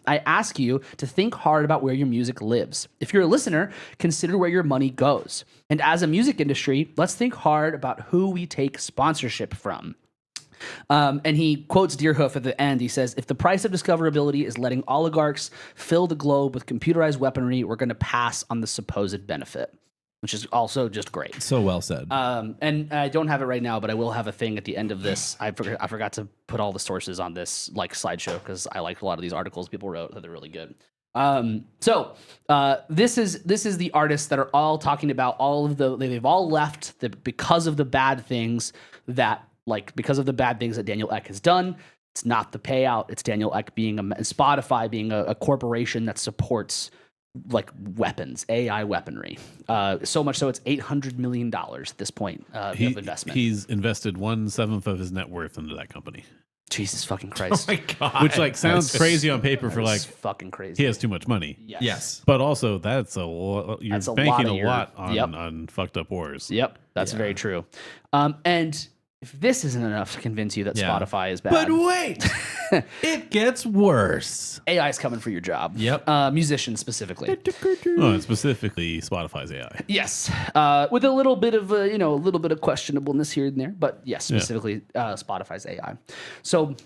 I ask you to think hard about where your music lives. If you're a listener, consider where your money goes. And as a music industry, let's think hard about who we take sponsorship from. And he quotes Deerhoof at the end. He says, if the price of discoverability is letting oligarchs fill the globe with computerized weaponry, we're going to pass on the supposed benefit, which is also just great. So well said. And I don't have it right now, but I will have a thing at the end of this. I forgot to put all the sources on this like slideshow because I like a lot of these articles people wrote that they're really good. This is the artists that are all talking about all of they've all left because of the bad things that Daniel Ek has done. It's not the payout. It's Daniel Ek Spotify being a corporation that supports like weapons, AI weaponry. So much so it's $800 million at this point of investment. He's invested 1/7 of his net worth into that company. Jesus fucking Christ. Oh my God. Which like sounds crazy on paper for like fucking crazy. He has too much money. Yes. But also that's a lot. You're banking a lot on fucked up wars. Yep. That's very true. And if this isn't enough to convince you that Spotify is bad. But wait, it gets worse. AI is coming for your job. Yep. Musicians specifically. Oh, and specifically Spotify's AI. Yes. With a little bit of, a little bit of questionableness here and there, but yes, specifically Spotify's AI. So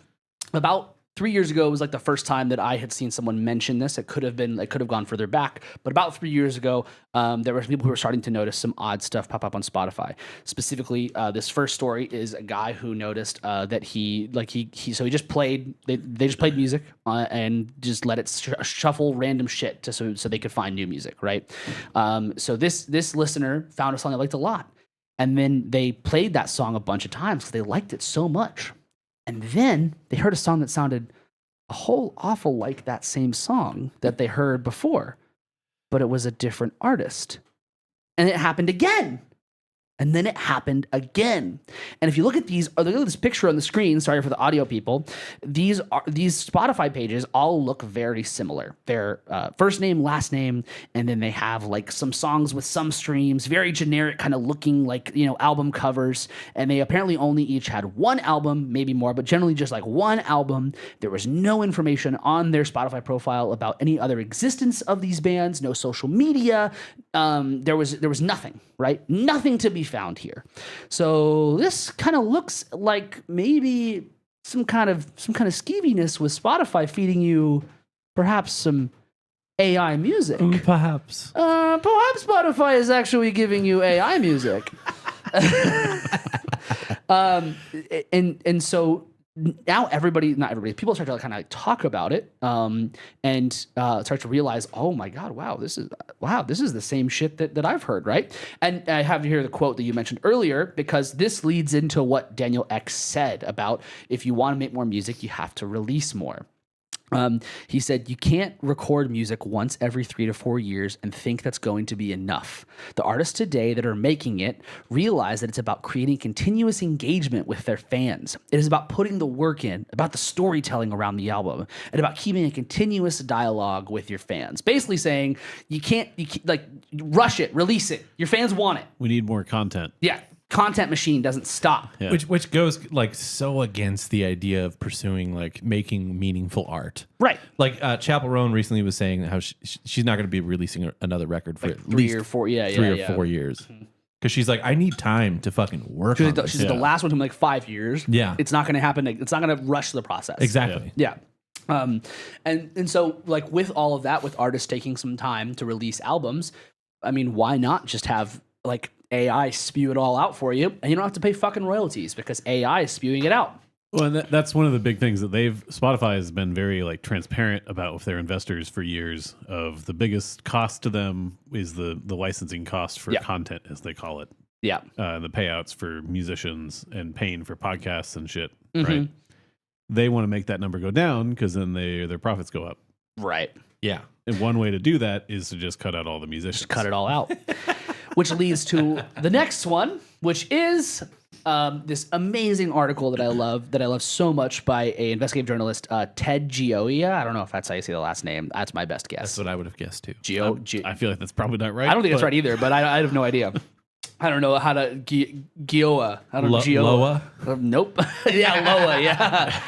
about 3 years ago was like the first time that I had seen someone mention this. It could have gone further back, but about 3 years ago, there were people who were starting to notice some odd stuff pop up on Spotify. Specifically, this first story is a guy who noticed that he just played. They just played music and just let it shuffle random shit so they could find new music, right? So this listener found a song they liked a lot, and then they played that song a bunch of times because they liked it so much. And then they heard a song that sounded a whole awful like that same song that they heard before, but it was a different artist. And it happened again. And then it happened again. And if you look at this picture on the screen, sorry for the audio people, these Spotify pages all look very similar. They're first name, last name, and then they have like some songs with some streams, very generic kind of looking like, album covers. And they apparently only each had one album, maybe more, but generally just like one album. There was no information on their Spotify profile about any other existence of these bands, no social media. There was nothing, right? Nothing to be found here. So this kind of looks like maybe some kind of skeeviness with Spotify feeding you perhaps some AI music. Perhaps Spotify is actually giving you AI music. And so now people start to kind of talk about it and start to realize, oh my God, this is the same shit that I've heard, right? And I have here the quote that you mentioned earlier, because this leads into what Daniel Ek said about if you want to make more music, you have to release more. He said, you can't record music once every 3 to 4 years and think that's going to be enough. The artists today that are making it realize that it's about creating continuous engagement with their fans. It is about putting the work in, about the storytelling around the album, and about keeping a continuous dialogue with your fans. Basically saying, you can't rush it, release it. Your fans want it. We need more content. Yeah. Content machine doesn't stop. Yeah. Which goes like so against the idea of pursuing like making meaningful art. Right. Like Chappell Roan recently was saying how she's not going to be releasing another record for like at least 3 or 4 years. Because she's like, I need time to fucking work on this. She's the last one to like 5 years. Yeah. It's not going to happen. It's not going to rush the process. Exactly. Yeah. And so like with all of that, with artists taking some time to release albums, I mean, why not just have like AI spew it all out for you, and you don't have to pay fucking royalties because AI is spewing it out. Well, and that's one of the big things that Spotify has been very like transparent about with their investors for years. Of the biggest cost to them is the licensing cost for content, as they call it. Yeah, the payouts for musicians and paying for podcasts and shit. Right? They want to make that number go down because then their profits go up. Right. Yeah. And one way to do that is to just cut out all the musicians. Just cut it all out. Which leads to the next one, which is this amazing article that I love so much by a investigative journalist, Ted Gioia. I don't know if that's how you say the last name. That's my best guess. That's what I would have guessed too. I feel like that's probably not right. I don't think that's right either, but I have no idea. I don't know how to Gioa. I don't know. Loa? Nope. Yeah, Loa. Yeah.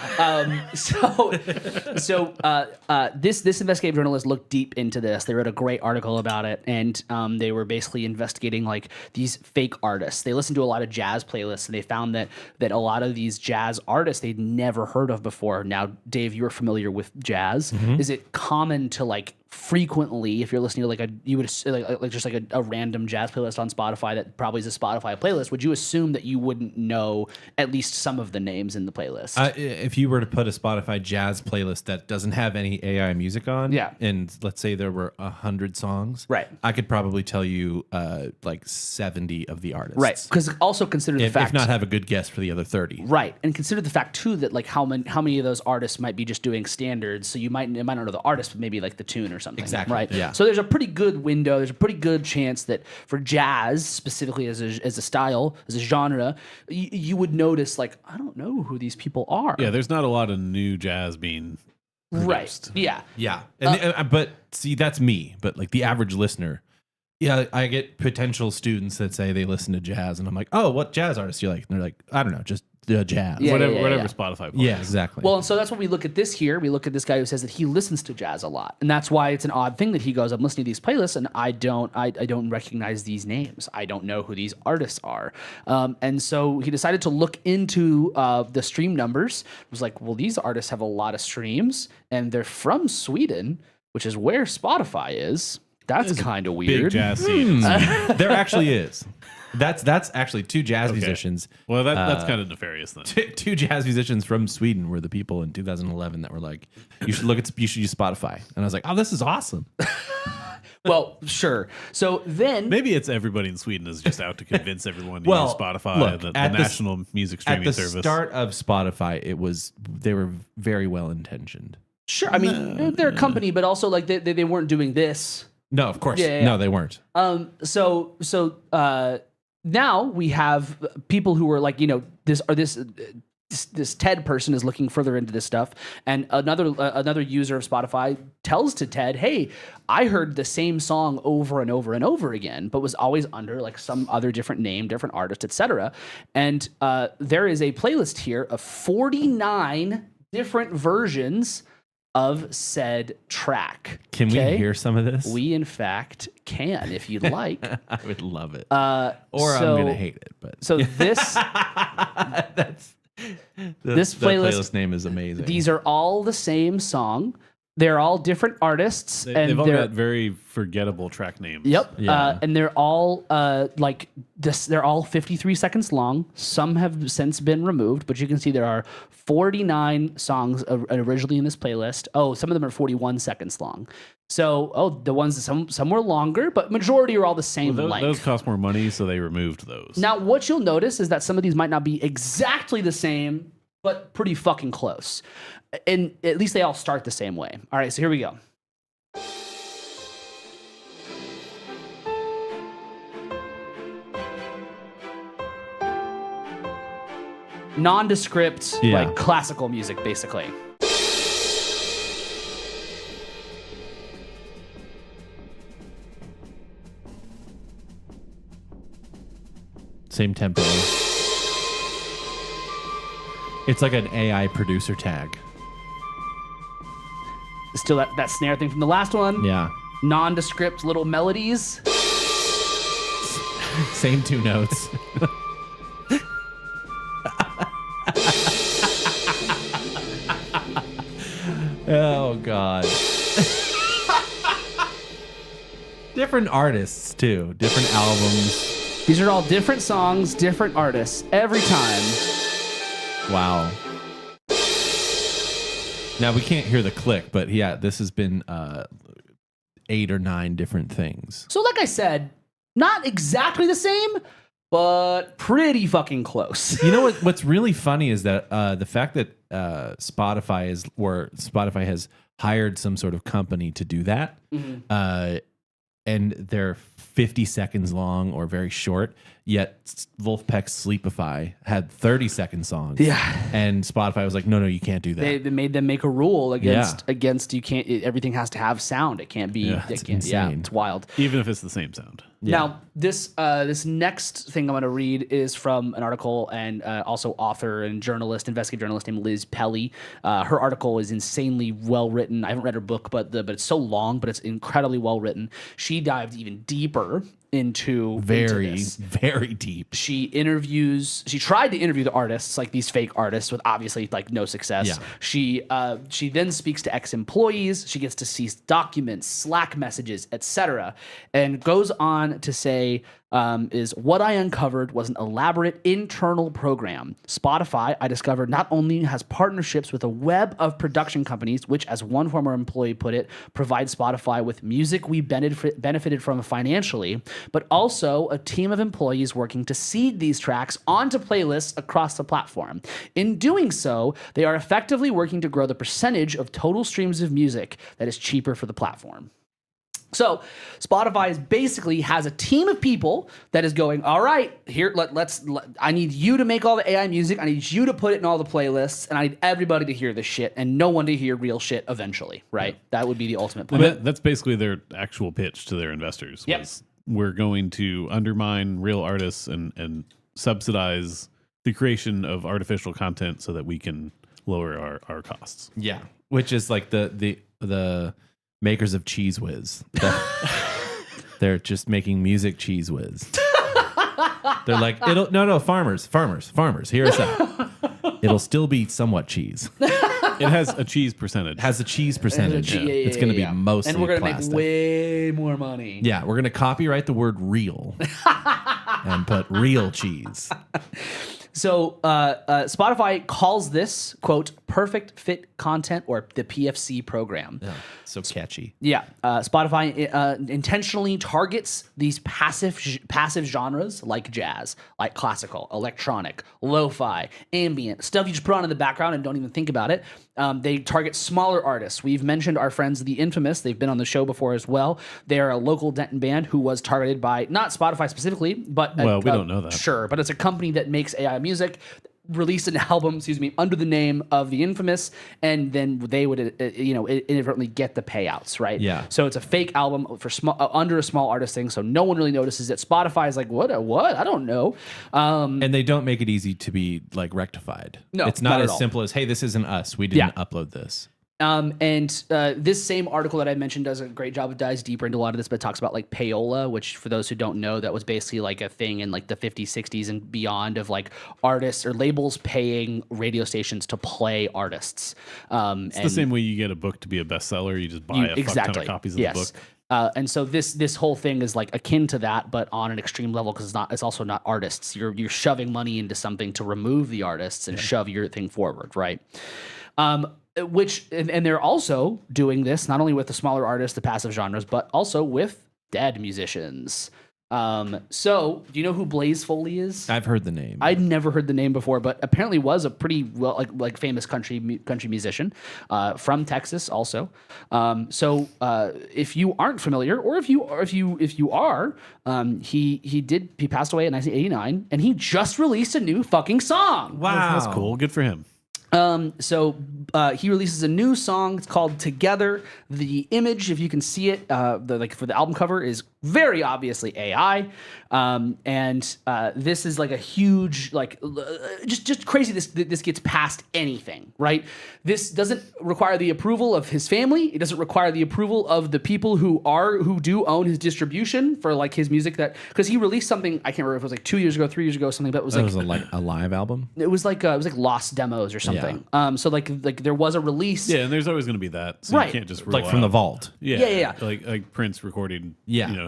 This investigative journalist looked deep into this. They wrote a great article about it, and they were basically investigating like these fake artists. They listened to a lot of jazz playlists, and they found that a lot of these jazz artists they'd never heard of before. Now, Dave, you're familiar with jazz. Mm-hmm. Is it common to like frequently, if you're listening to like a random jazz playlist on Spotify that probably is a Spotify playlist, would you assume that you wouldn't know at least some of the names in the playlist? If you were to put a Spotify jazz playlist that doesn't have any AI music on, and let's say there were 100 songs, right, I could probably tell you like 70 of the artists, right? Because also consider the fact, if not have a good guess for the other 30, right? And consider the fact too that like how many of those artists might be just doing standards, so you might not know the artist, but maybe like the tune or something. Exactly. Right. Yeah. So there's a pretty good window. There's a pretty good chance that for jazz, specifically as a style, as a genre, you would notice like I don't know who these people are. Yeah. There's not a lot of new jazz being produced. Right. Yeah. Yeah. But see, that's me. But like the average listener. Yeah, I get potential students that say they listen to jazz, and I'm like, "Oh, what jazz artists do you like?" And they're like, "I don't know, just jazz, whatever Spotify plays." Yeah, exactly. Well, and so that's what we look at this here. We look at this guy who says that he listens to jazz a lot, and that's why it's an odd thing that he goes, "I'm listening to these playlists, and I don't recognize these names. I don't know who these artists are." And so he decided to look into the stream numbers. It was like, well, these artists have a lot of streams, and they're from Sweden, which is where Spotify is. That's kind of weird. Big jazz scene. There actually is. That's actually two jazz musicians. Well, that's kind of nefarious then. Two jazz musicians from Sweden were the people in 2011 that were like, you should use Spotify. And I was like, oh, this is awesome. Well, sure. So then maybe it's everybody in Sweden is just out to convince everyone to use Spotify, the national music streaming service. At the start of Spotify, they were very well intentioned. Sure. I mean, they're a company, but also like they weren't doing this. No, of course. Yeah. No, they weren't. So now we have people who are like, this Ted person is looking further into this stuff, and another user of Spotify tells to Ted, "Hey, I heard the same song over and over and over again, but was always under like some other different name, different artist, etc." And there is a playlist here of 49 different versions of said track. Can we hear some of this? We, in fact, can, if you'd like. I would love it. I'm going to hate it. But so this this playlist name is amazing. These are all the same song. They're all different artists. They've all got very forgettable track names. Yep. Yeah. And they're all like this. They're all 53 seconds long. Some have since been removed, but you can see there are 49 songs originally in this playlist. Oh, some of them are 41 seconds long. So, the ones some were longer, but majority are all the same length. Those cost more money, so they removed those. Now, what you'll notice is that some of these might not be exactly the same, but pretty fucking close. And at least they all start the same way. All right, so here we go. Nondescript, like classical music, basically. Same tempo. It's like an AI producer tag. Still that snare thing from the last one. Yeah. Nondescript little melodies. Same two notes. Oh, God. Different artists, too. Different albums. These are all different songs, different artists, every time. Wow. Now, we can't hear the click, but yeah, this has been 8 or 9 different things. So like I said, not exactly the same, but pretty fucking close. You know what's really funny is that the fact that Spotify has hired some sort of company to do that, and they're 50 seconds long or very short. Yet Wolfpack's Sleepify had 30-second songs. Yeah. And Spotify was like, no, you can't do that. They made them make a rule against you can't. Everything has to have sound. It can't be. It's insane. It's wild. Even if it's the same sound. Yeah. Now, this next thing I'm going to read is from an article and also author and investigative journalist named Liz Pelly. Her article is insanely well written. I haven't read her book, but it's so long, but it's incredibly well written. She dived even deeper into this. Very deep. She tried to interview the artists, like these fake artists, with obviously like no success. Yeah. She then speaks to ex-employees. She gets to see documents, Slack messages, etc., and goes on to say, is what I uncovered was an elaborate internal program. Spotify, I discovered, not only has partnerships with a web of production companies, which, as one former employee put it, provide Spotify with music we benefited from financially, but also a team of employees working to seed these tracks onto playlists across the platform. In doing so, they are effectively working to grow the percentage of total streams of music that is cheaper for the platform. So Spotify basically has a team of people that is going, all right, here, I need you to make all the AI music. I need you to put it in all the playlists, and I need everybody to hear this shit and no one to hear real shit eventually, right? Yeah. That would be the ultimate plan. That's basically their actual pitch to their investors. Yep. We're going to undermine real artists and subsidize the creation of artificial content so that we can lower our costs. Yeah. Which is like the makers of Cheese Whiz. They're just making music Cheese Whiz. They're like, farmers, hear us out. It'll still be somewhat cheese. It has a cheese percentage. Has a cheese percentage. It's going to be mostly and we're going to plastic. make way more money. Yeah, we're going to copyright the word real and put real cheese. So Spotify calls this, quote, perfect fit content, or the PFC program. Yeah, so catchy. Yeah. Spotify intentionally targets these passive genres like jazz, like classical, electronic, lo-fi, ambient, stuff you just put on in the background and don't even think about it. They target smaller artists. We've mentioned our friends, The Infamous. They've been on the show before as well. They're a local Denton band who was targeted by, not Spotify specifically, but... we don't know that. Sure, but it's a company that makes AI music, released an album, under the name of The Infamous, and then they would, inadvertently get the payouts, right? Yeah. So it's a fake album for under a small artist thing, so no one really notices it. Spotify is like, what? I don't know. And they don't make it easy to be like rectified. No, it's not at as all. simple as, hey, this isn't us. We didn't upload this. This same article that I mentioned does a great job. It dives deeper into a lot of this, but it talks about like payola, which for those who don't know, that was basically like a thing in like the 50s, 60s and beyond of like artists or labels paying radio stations to play artists. It's the same way you get a book to be a bestseller. You just buy a fuck ton of copies of the book. And so this whole thing is like akin to that, but on an extreme level, because it's also not artists. You're shoving money into something to remove the artists and shove your thing forward, right? Which and they're also doing this not only with the smaller artists, the passive genres, but also with dead musicians. So do you know who Blaze Foley is? I've heard the name. I'd never heard the name before, but apparently was a pretty well like famous country musician from Texas also. So if you aren't familiar, or if you are, he passed away in 1989, and he just released a new fucking song. Wow, that's cool. Good for him. So he releases a new song. It's called Together. The image, if you can see it, for the album cover is very obviously AI. And this is like a huge, just crazy. This gets past anything, right? This doesn't require the approval of his family. It doesn't require the approval of the people who do own his distribution for like his music, because he released something, I can't remember if it was like 2 years ago, 3 years ago, something, but it was like a live album. It was like lost demos or something. Yeah. So like there was a release. Yeah, and there's always going to be that. So right. You can't just from the vault. Yeah. Like Prince recorded.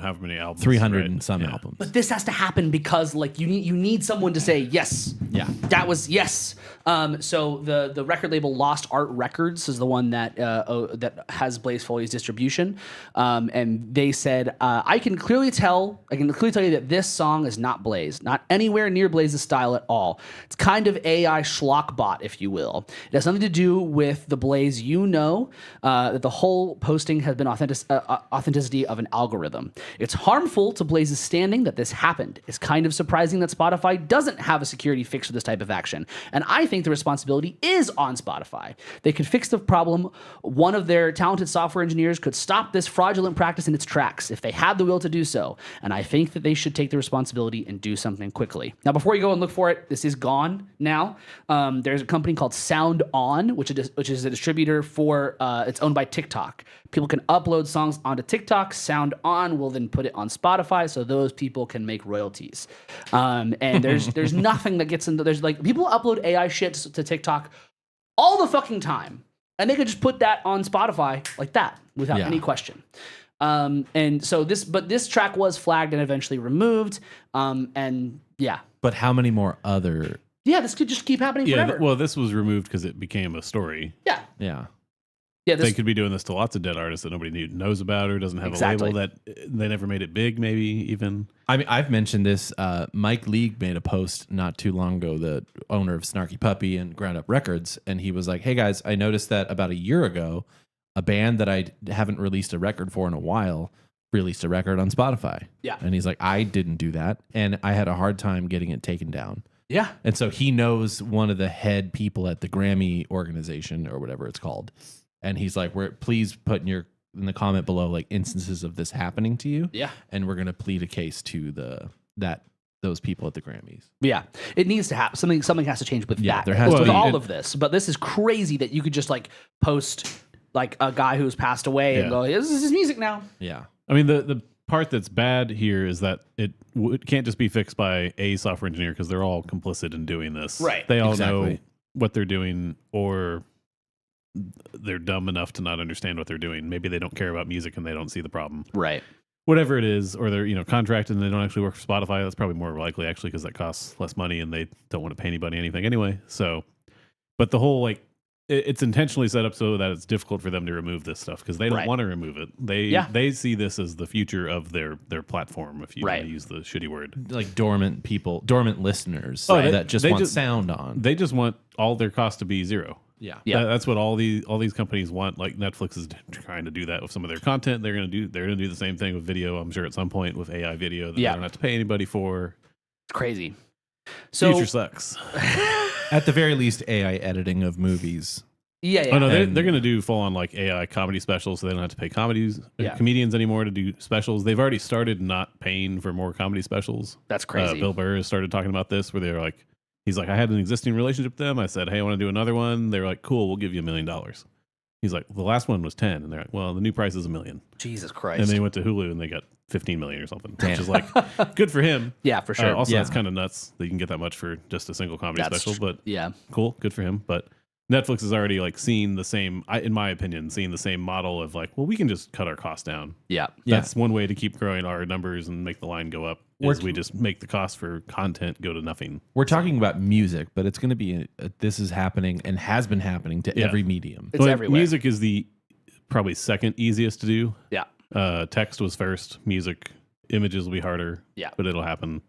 However many albums. 300 and some albums. But this has to happen because like you need someone to say yes. Yeah. That was yes. So the record label Lost Art Records is the one that that has Blaze Foley's distribution, and they said I can clearly tell you that this song is not Blaze, not anywhere near Blaze's style at all. It's kind of AI schlock bot, if you will. It has nothing to do with the Blaze that the whole posting has been authenticity of an algorithm. It's harmful to Blaze's standing that this happened. It's kind of surprising that Spotify doesn't have a security fix for this type of action. And I think the responsibility is on Spotify. They could fix the problem. One of their talented software engineers could stop this fraudulent practice in its tracks if they had the will to do so. And I think that they should take the responsibility and do something quickly. Now, before you go and look for it, this is gone now. There's a company called Sound On, which is a distributor for, it's owned by TikTok. People can upload songs onto TikTok. Sound On will then put it on Spotify so those people can make royalties. And there's nothing that gets into, there's like, people upload AI shit to TikTok all the fucking time. And they could just put that on Spotify like that without any question. And so this track was flagged and eventually removed. And yeah. But how many more other? Yeah, this could just keep happening forever. Well, this was removed because it became a story. Yeah. Yeah. Yeah, they could be doing this to lots of dead artists that nobody knows about or doesn't have a label that they never made it big, maybe even. I mean, I've mentioned this. Mike League made a post not too long ago, the owner of Snarky Puppy and Ground Up Records, and he was like, hey guys, I noticed that about a year ago, a band that I haven't released a record for in a while released a record on Spotify. Yeah. And he's like, I didn't do that, and I had a hard time getting it taken down. Yeah. And so he knows one of the head people at the Grammy organization or whatever it's called. And he's like, please put in the comment below like instances of this happening to you. Yeah. And we're gonna plead a case to those people at the Grammys. Yeah. It needs to happen. Something has to change with that. There has to with be. all of this. But this is crazy that you could just like post like a guy who's passed away and go, this is his music now. Yeah. I mean, the part that's bad here is that it can't just be fixed by a software engineer because they're all complicit in doing this. Right. They all know what they're doing, or they're dumb enough to not understand what they're doing. Maybe they don't care about music and they don't see the problem. Right. Whatever it is, or they're contracted and they don't actually work for Spotify. That's probably more likely actually because that costs less money and they don't want to pay anybody anything anyway. So, but the whole it's intentionally set up so that it's difficult for them to remove this stuff because they don't want to remove it. They see this as the future of their platform. If you want to use the shitty word, like dormant listeners that just want sound on. They just want all their costs to be zero. Yeah. That's what all these companies want. Like Netflix is trying to do that with some of their content. They're gonna do the same thing with video. I'm sure at some point with AI video that they don't have to pay anybody for. It's crazy. So future sucks. At the very least, AI editing of movies. Yeah. Oh no, they're gonna do full on like AI comedy specials, so they don't have to pay comedians anymore to do specials. They've already started not paying for more comedy specials. That's crazy. Bill Burr has started talking about this, where they're like, he's like, I had an existing relationship with them. I said, hey, I want to do another one. They were like, cool, we'll give you $1 million. He's like, the last one was 10, and they're like, well, the new price is $1 million. Jesus Christ! And then he went to Hulu and they got 15 million or something, which is like good for him. Yeah, for sure. Also, that's kind of nuts that you can get that much for just a single comedy special. But cool, good for him. But Netflix is already like seeing the same, in my opinion, seeing the same model of like, well, we can just cut our costs down. Yeah, that's one way to keep growing our numbers and make the line go up. Is we just make the cost for content go to nothing. We're talking about music, but it's going to be this is happening and has been happening to every medium. It's everywhere. Music is the probably second easiest to do. Yeah. Text was first. Music, images will be harder. Yeah, but it'll happen.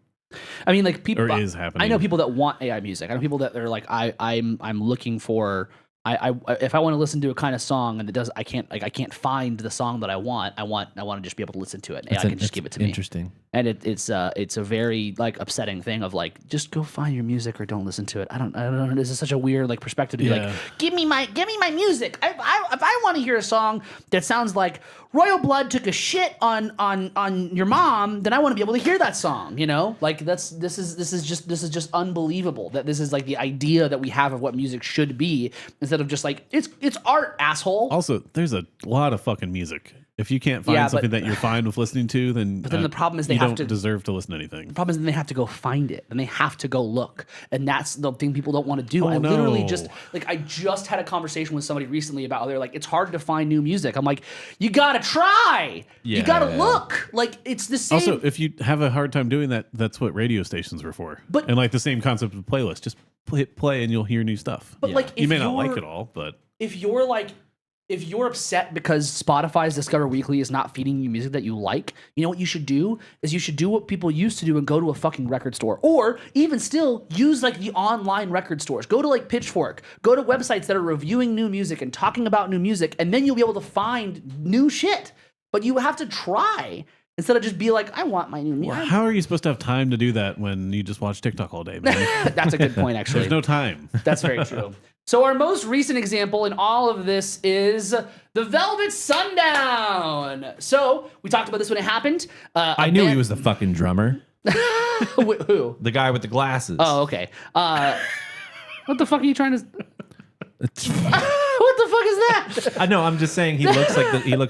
I mean, like people, or is happening. I know people that want AI music. I know people that are like, I'm looking for. If I want to listen to a kind of song and I can't find the song that I want to just be able to listen to it. And AI can just give it to me. Interesting. And it's a very like upsetting thing of like, just go find your music or don't listen to it. I don't know. This is such a weird like perspective to be like, give me my music. If I want to hear a song that sounds like Royal Blood took a shit on your mom, then I want to be able to hear that song. Like this is just unbelievable that this is like the idea that we have of what music should be instead of just like it's art, asshole. Also, there's a lot of fucking music. If you can't find something that you're fine with listening to, then the problem is you don't deserve to listen to anything. The problem is then they have to go find it and they have to go look, and that's the thing people don't want to do. Literally just I just had a conversation with somebody recently about how they're like, it's hard to find new music. I'm like, you gotta try, you gotta look. Like it's the same. Also, if you have a hard time doing that, that's what radio stations were for. And like the same concept of playlist, just hit play and you'll hear new stuff. But like, you may not like it all, but if you're upset because Spotify's Discover Weekly is not feeding you music that you like, you know what you should do is you should do what people used to do and go to a fucking record store. Or even still, use like the online record stores. Go to like Pitchfork. Go to websites that are reviewing new music and talking about new music, and then you'll be able to find new shit. But you have to try instead of just be like, I want my new music. Well, how are you supposed to have time to do that when you just watch TikTok all day, man? That's a good point, actually. There's no time. That's very true. So our most recent example in all of this is the Velvet Sundown. So we talked about this when it happened. I knew he was the fucking drummer. Who? The guy with the glasses. Oh, okay. What the fuck are you trying to... What the fuck is that? I know. I'm just saying he looks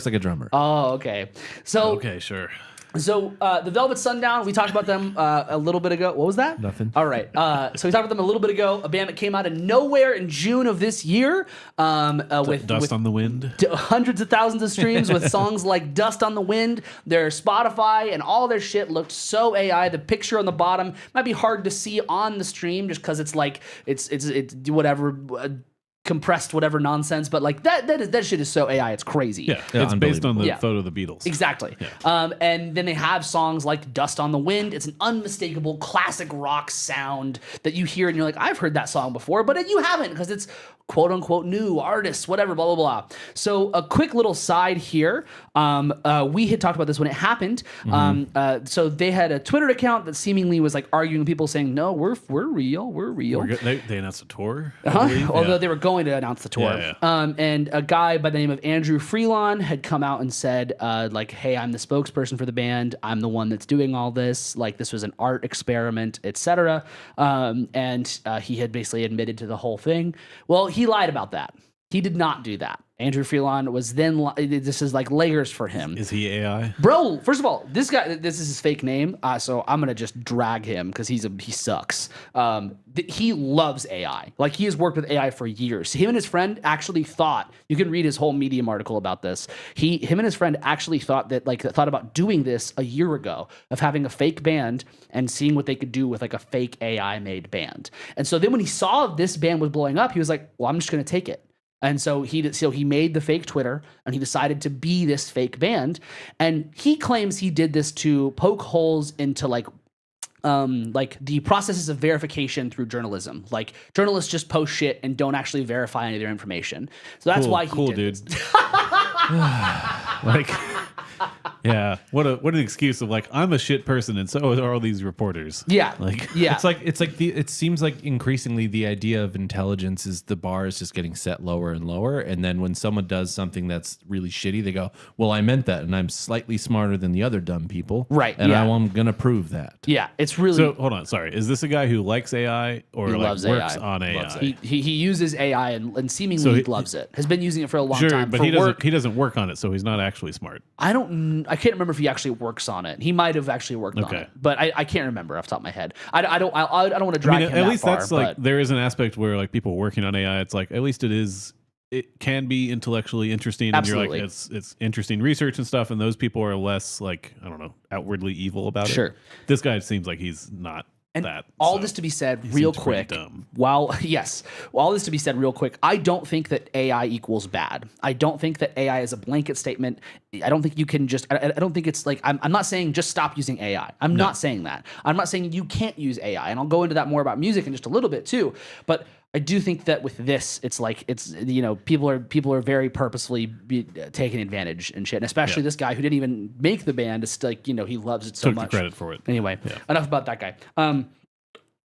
like a drummer. Oh, okay. So okay, sure. So the Velvet Sundown, we talked about them a little bit ago. What was that? Nothing. All right. So we talked about them a little bit ago. A band that came out of nowhere in June of this year. With Dust on the Wind. Hundreds of thousands of streams with songs like Dust on the Wind. Their Spotify and all their shit looked so AI. The picture on the bottom might be hard to see on the stream just because it's like, it's whatever... compressed whatever nonsense, but like that shit is so AI, it's crazy. Yeah, it's based on the photo of the Beatles. Exactly. Yeah. And then they have songs like Dust on the Wind. It's an unmistakable classic rock sound that you hear and you're like, I've heard that song before, but you haven't because it's quote unquote new artists, whatever, blah, blah, blah. So a quick little side here. We had talked about this when it happened. So they had a Twitter account that seemingly was like arguing with people saying, no, we're real. We're real. They announced a tour. Although they were going to announce the tour. Yeah. And a guy by the name of Andrew Freelon had come out and said, like, hey, I'm the spokesperson for the band. I'm the one that's doing all this. Like, this was an art experiment, etc. And he had basically admitted to the whole thing. Well, he lied about that. He did not do that. Andrew Freelon was then, this is like layers for him. Is he AI? Bro, first of all, this guy, this is his fake name, so I'm going to just drag him because he sucks. He loves AI. Like, he has worked with AI for years. Him and his friend actually thought, you can read his whole Medium article about this. Him and his friend actually thought about doing this a year ago, of having a fake band and seeing what they could do with like a fake AI made band. And so then when he saw this band was blowing up, he was like, well, I'm just going to take it. And so he made the fake Twitter and he decided to be this fake band. And he claims he did this to poke holes into like the processes of verification through journalism. Like, journalists just post shit and don't actually verify any of their information. So that's why he did this. Like, yeah, what an excuse of like, I'm a shit person and so are all these reporters. Yeah, like, yeah. It seems like increasingly the idea of intelligence is the bar is just getting set lower and lower, and then when someone does something that's really shitty, they go, well, I meant that, and I'm slightly smarter than the other dumb people, right? And yeah. I'm gonna prove that. Yeah, it's really. So hold on, sorry, is this a guy who likes AI or like works AI. On AI? Loves AI. He uses AI and seemingly loves it. Has been using it for a long time. But he doesn't work on it, so he's not actually smart. I can't remember if he actually works on it. He might have actually worked on it, but I can't remember off the top of my head. I don't want to drag him at least that far, that's like, there is an aspect where like people working on AI, it's like, at least it can be intellectually interesting. Absolutely. And you're like, it's interesting research and stuff. And those people are less like, I don't know, outwardly evil about it. Sure. This guy seems like he's not. And that, all so this to be said real quick, all this to be said real quick, I don't think that AI equals bad. I don't think that AI is a blanket statement. I don't think you can just, I don't think it's like, I'm not saying just stop using AI. I'm not saying that. I'm not saying you can't use AI. And I'll go into that more about music in just a little bit too. But I do think that with this, it's like, it's, you know, people are very purposefully taking advantage and shit. And especially this guy who didn't even make the band. It's like, you know, he loves it so much. Took the credit for it. Anyway, enough about that guy.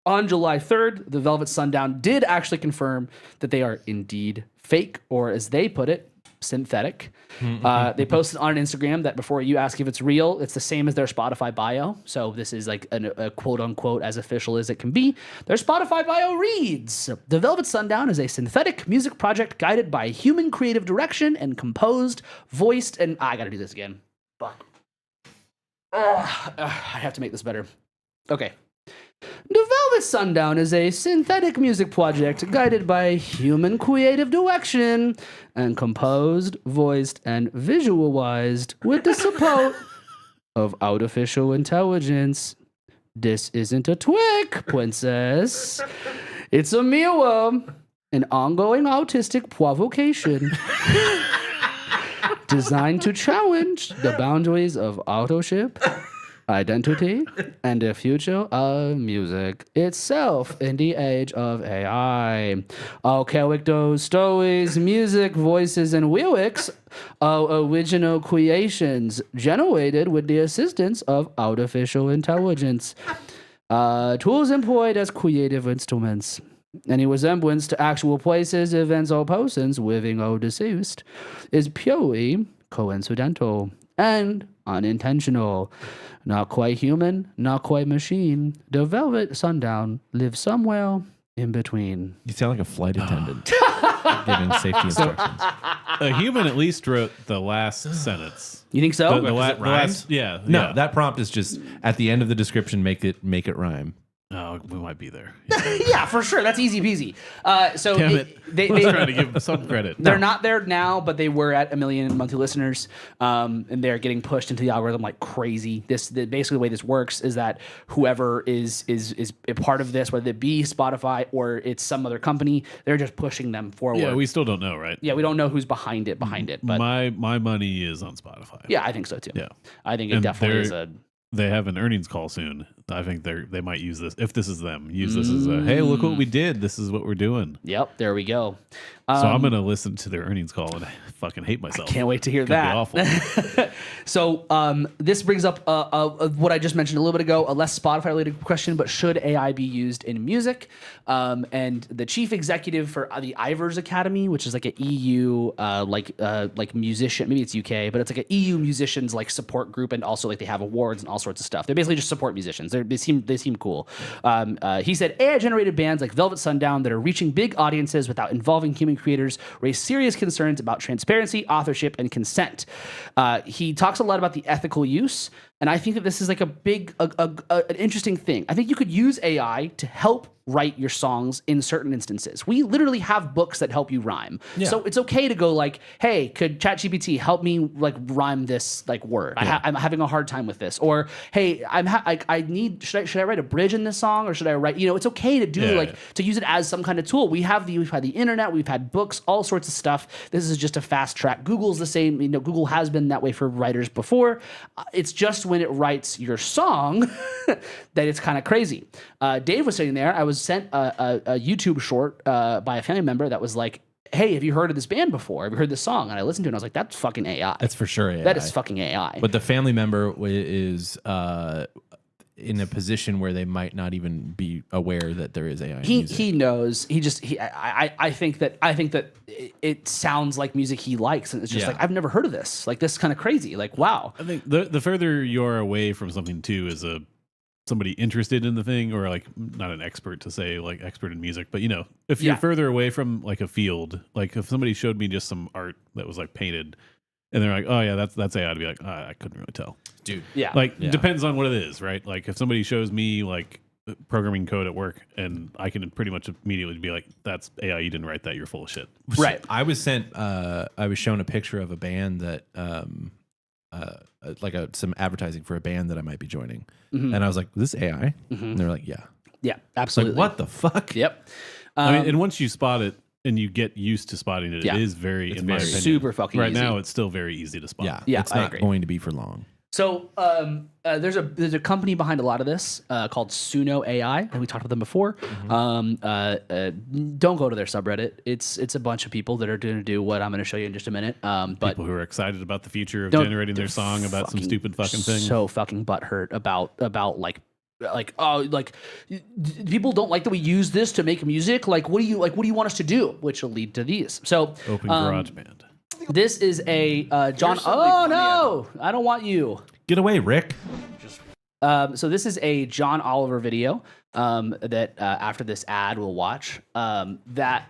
On July 3rd, the Velvet Sundown did actually confirm that they are indeed fake, or as they put it, synthetic. They posted on Instagram that before you ask if it's real, it's the same as their Spotify bio. So this is like a quote unquote as official as it can be. Their Spotify bio reads, "The Velvet Sundown is a synthetic music project guided by human creative direction and composed, voiced, and I gotta do this again. Fuck. I have to make this better. Okay. The Velvet Sundown is a synthetic music project guided by human creative direction and composed, voiced, and visualized with the support of artificial intelligence. This isn't a trick, princess. It's a mirror, an ongoing artistic provocation designed to challenge the boundaries of authorship, identity, and the future of music itself in the age of AI. All characters, stories, music, voices, and lyrics are original creations generated with the assistance of artificial intelligence. Tools employed as creative instruments. Any resemblance to actual places, events, or persons, living or deceased, is purely coincidental and unintentional. Not quite human, not quite machine. The Velvet Sundown lives somewhere in between." You sound like a flight attendant giving safety instructions. A human at least wrote the last sentence. You think so? The last, yeah. No, yeah. that prompt is just at the end of the description. Make it rhyme. Oh, we might be there. Yeah, for sure. That's easy peasy. So Damn it. They I was trying to give them some credit. they're not there now, but they were at 1 million monthly listeners, and they're getting pushed into the algorithm like crazy. Basically the way this works is that whoever is a part of this, whether it be Spotify or it's some other company, they're just pushing them forward. Yeah, we still don't know, right? Yeah, we don't know who's behind it, but my money is on Spotify. yeah, I think so too. Yeah. I think it And definitely is a. They have an earnings call soon. I think they might use this, if this is them, use this as a, hey, look what we did. This is what we're doing. Yep, there we go. So I'm going to listen to their earnings call and fucking hate myself. Can't wait to hear It's gonna that. be awful. So this brings up what I just mentioned a little bit ago, a less Spotify-related question, but should AI be used in music? And the chief executive for the Ivers Academy, which is like an EU like musician, maybe it's UK, but it's like an EU musicians like support group, and also like they have awards and all sorts of stuff. They basically just support musicians. They seem cool. He said AI-generated bands like Velvet Sundown that are reaching big audiences without involving human creators raise serious concerns about transparency, authorship, and consent. He talks a lot about the ethical use, and I think that this is like an interesting thing. I think you could use AI to help write your songs in certain instances. We literally have books that help you rhyme. Yeah. So it's okay to go like, hey, could ChatGPT help me like rhyme this like word? Yeah. I'm having a hard time with this. Or, hey, should I write a bridge in this song, or should I write, it's okay to do to use it as some kind of tool. We've had the internet, we've had books, all sorts of stuff. This is just a fast track. Google's the same, Google has been that way for writers before. It's just when it writes your song that it's kind of crazy. Dave was sitting there. I was sent a YouTube short by a family member that was like, hey, have you heard of this band before? Have you heard this song? And I listened to it and I was like, that's fucking AI. That's for sure AI. That is fucking AI. But the family member is in a position where they might not even be aware that there is AI. He knows. I think that it sounds like music he likes, and it's just like, I've never heard of this. Like, this is kind of crazy. Like, wow. I think the further you're away from something too, is somebody interested in the thing, or like not an expert to say like expert in music, but if you're further away from like a field, like if somebody showed me just some art that was like painted and they're like, oh yeah, that's AI, I'd be like, I couldn't really tell. Dude. Yeah. Depends on what it is, right? Like if somebody shows me like programming code at work and I can pretty much immediately be like, that's AI, you didn't write that, you're full of shit. Right. I was shown a picture of a band that some advertising for a band that I might be joining. Mm-hmm. And I was like, is this AI? Mm-hmm. And they're like, yeah. Yeah, absolutely. Like, what the fuck? Yep. I mean, and once you spot it and you get used to spotting it, it is very, in my opinion, super fucking right easy. now, it's still very easy to spot. Yeah. It's not going to be for long. So there's a company behind a lot of this called Suno AI, and we talked about them before. Mm-hmm. Don't go to their subreddit. It's a bunch of people that are going to do what I'm going to show you in just a minute. But people who are excited about the future of generating their song about some stupid fucking thing. So fucking butthurt about like people don't like that we use this to make music. Like, what do you want us to do? Which will lead to these. So Open GarageBand. This is a John. Oh no, I don't want you. Get away, Rick. So this is a John Oliver video that after this ad we'll watch. That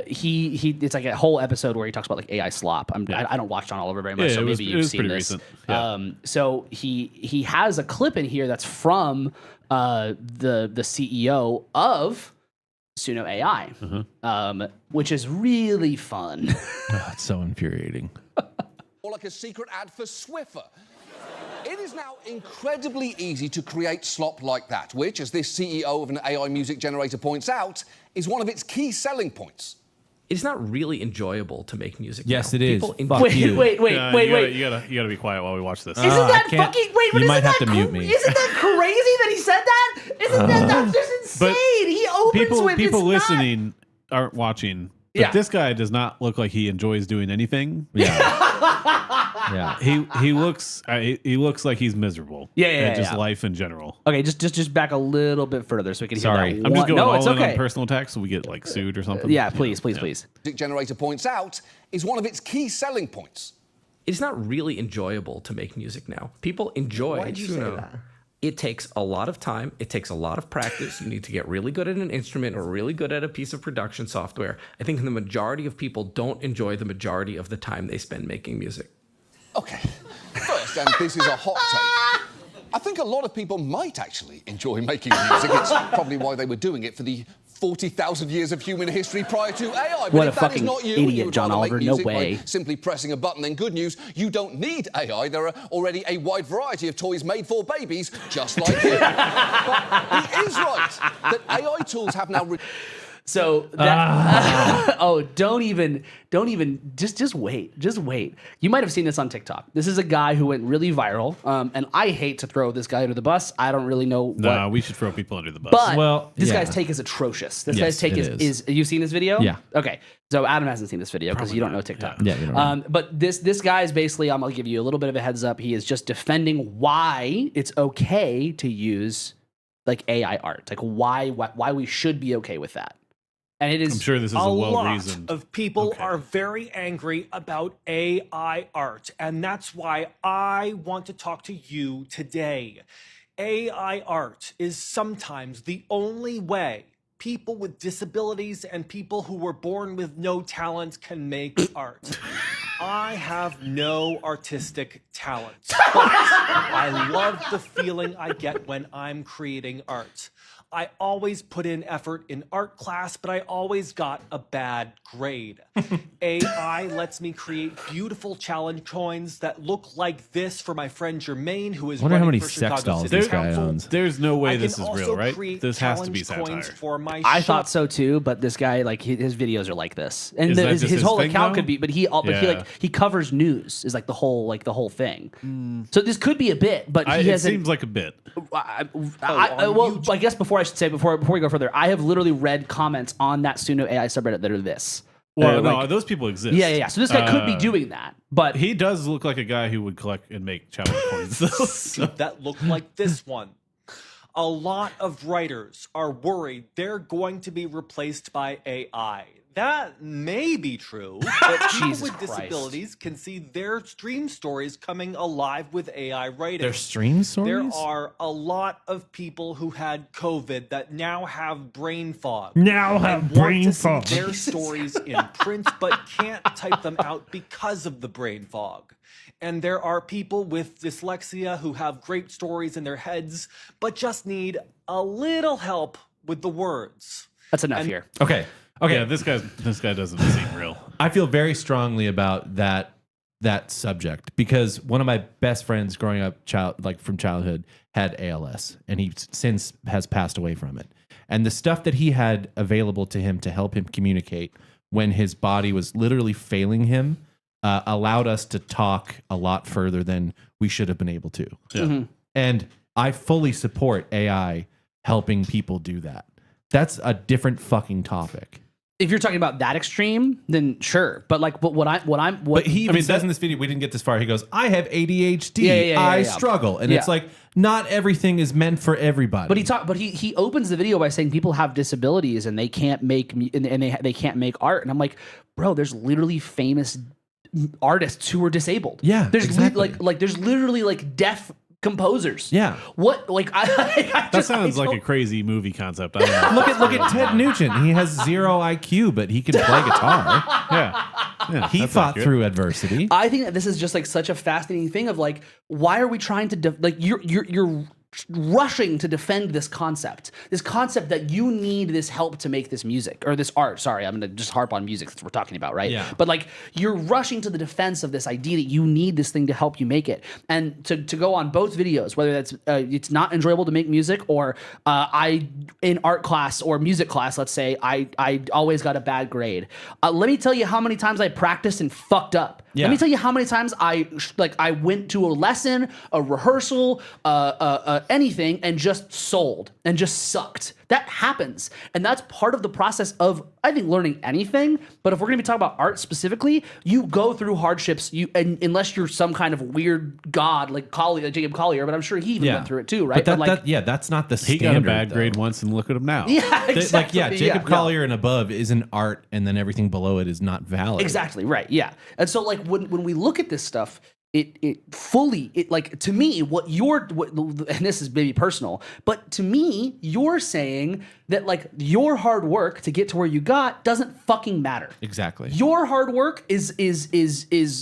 he it's like a whole episode where he talks about like AI slop. I don't watch John Oliver very much, so maybe you've seen this. Recent. Yeah. So he has a clip in here that's from the CEO of Suno AI, which is really fun. Oh, it's so infuriating. Or like a secret ad for Swiffer. It is now incredibly easy to create slop like that, which, as this CEO of an AI music generator points out, is one of its key selling points. It's not really enjoyable to make music. Yes, now. it is. People Fuck you. Wait. You gotta be quiet while we watch this. Isn't that I can't- fucking wait? you Isn't might have that to mute me. Isn't that crazy that he said that? Isn't that's just insane? He opens with people it's listening aren't watching. But Yeah. this guy does not look like he enjoys doing anything. Yeah. He looks like he's miserable. Yeah, Just yeah. life in general. Okay, just back a little bit further so we can Sorry. hear that. I'm just going no, all it's in okay. on personal attacks so we get like sued or something. Yeah, please. Music generator points out is one of its key selling points. It's not really enjoyable to make music now. People enjoy. Why did you say that? It takes a lot of time. It takes a lot of practice. You need to get really good at an instrument or really good at a piece of production software. I think the majority of people don't enjoy the majority of the time they spend making music. Okay, first, and this is a hot take, I think a lot of people might actually enjoy making music. It's probably why they were doing it for the 40,000 years of human history prior to AI. But What if a that is fucking not you, idiot, you would John rather make Oliver. No music by way. simply pressing a button, then good news, you don't need AI. There are already a wide variety of toys made for babies, just like you. But he is right that AI tools have now... So that don't even just wait. You might have seen this on TikTok. This is a guy who went really viral, and I hate to throw this guy under the bus. I don't really know Nah, what. we should throw people under the bus. But Well, this yeah. guy's take is atrocious. This Yes, guy's take it is you've seen this video? Yeah. Okay. So Adam hasn't seen this video because you don't know TikTok. Yeah, you don't know. But this guy is basically, I'm gonna give you a little bit of a heads up. He is just defending why it's okay to use like AI art, like why we should be okay with that. And it is I'm sure this is A a lot well-reasoned. of people are very angry about AI art, and that's why I want to talk to you today. AI art is sometimes the only way people with disabilities and people who were born with no talent can make art. I have no artistic talent, but I love the feeling I get when I'm creating art. I always put in effort in art class, but I always got a bad grade. AI lets me create beautiful challenge coins that look like this for my friend Jermaine, who is Wonder how running many for sex Chicago dolls City this guy Council. owns. There's no way I this can is real, also right? create This has to be challenge coins satire. for my I shop. thought so too, but this guy, like his videos are like this, and Is that just his his whole thing, account though? could be, but Yeah. he covers news is like the whole thing. So this could be a bit, but he It hasn't. seems like a bit. on I guess before I should say before we go further, I have literally read comments on that Suno AI subreddit that are this. Well, no, like- those people exist. Yeah. So this guy could be doing that, but He does look like a guy who would collect and make challenge coins. So- that look like this one. A lot of writers are worried they're going to be replaced by AI. That may be true, but people Jesus with Christ. disabilities can see their stream stories coming alive with AI writing. Their stream stories? There are a lot of people who had COVID that now have brain fog. Now have and want brain to see fog. their stories in print, but can't type them out because of the brain fog. And there are people with dyslexia who have great stories in their heads, but just need a little help with the words. that's enough here. Okay. Yeah, this guy doesn't seem real. I feel very strongly about that subject because one of my best friends growing up from childhood had ALS, and he since has passed away from it. And the stuff that he had available to him to help him communicate when his body was literally failing him allowed us to talk a lot further than we should have been able to. Yeah. And I fully support AI helping people do that. That's a different fucking topic. If you're talking about that extreme, then sure. But like, but But he even says in this video, we didn't get this far. He goes, I have ADHD. Yeah. I struggle. And it's Yeah. like, not everything is meant for everybody. But he opens the video by saying people have disabilities and they can't make they can't make art. And I'm like, bro, there's literally famous artists who are disabled. Yeah, there's exactly. there's literally like deaf composers. Yeah. What like That sounds like a crazy movie concept. I don't know. Look at Ted Nugent. He has 0 IQ, but he can play guitar. Yeah, He that's fought accurate. through adversity. I think that this is just like such a fascinating thing of like, why are we trying to like you're rushing to defend this concept that you need this help to make this music or this art. Sorry, I'm going to just harp on music that we're talking about, right? Yeah. But like you're rushing to the defense of this idea that you need this thing to help you make it. And to go on both videos, whether that's it's not enjoyable to make music or I in art class or music class, let's say I always got a bad grade. Let me tell you how many times I practiced and fucked up. Yeah. Let me tell you how many times I went to a lesson, a rehearsal, anything, and just sold and just sucked. That happens, and that's part of the process of I think learning anything. But if we're going to be talking about art specifically, you go through hardships. Unless you're some kind of weird god like Jacob Collier, but I'm sure he even went through it too, right? But that's not the He standard. got a bad though. grade once, and look at him now. Yeah, exactly. Jacob Collier and above is an art, and then everything below it is not valid. Exactly right. Yeah, and so like when we look at this stuff, it like to me and this is maybe personal, but to me you're saying that like your hard work to get to where you got doesn't fucking matter. Exactly. Your hard work is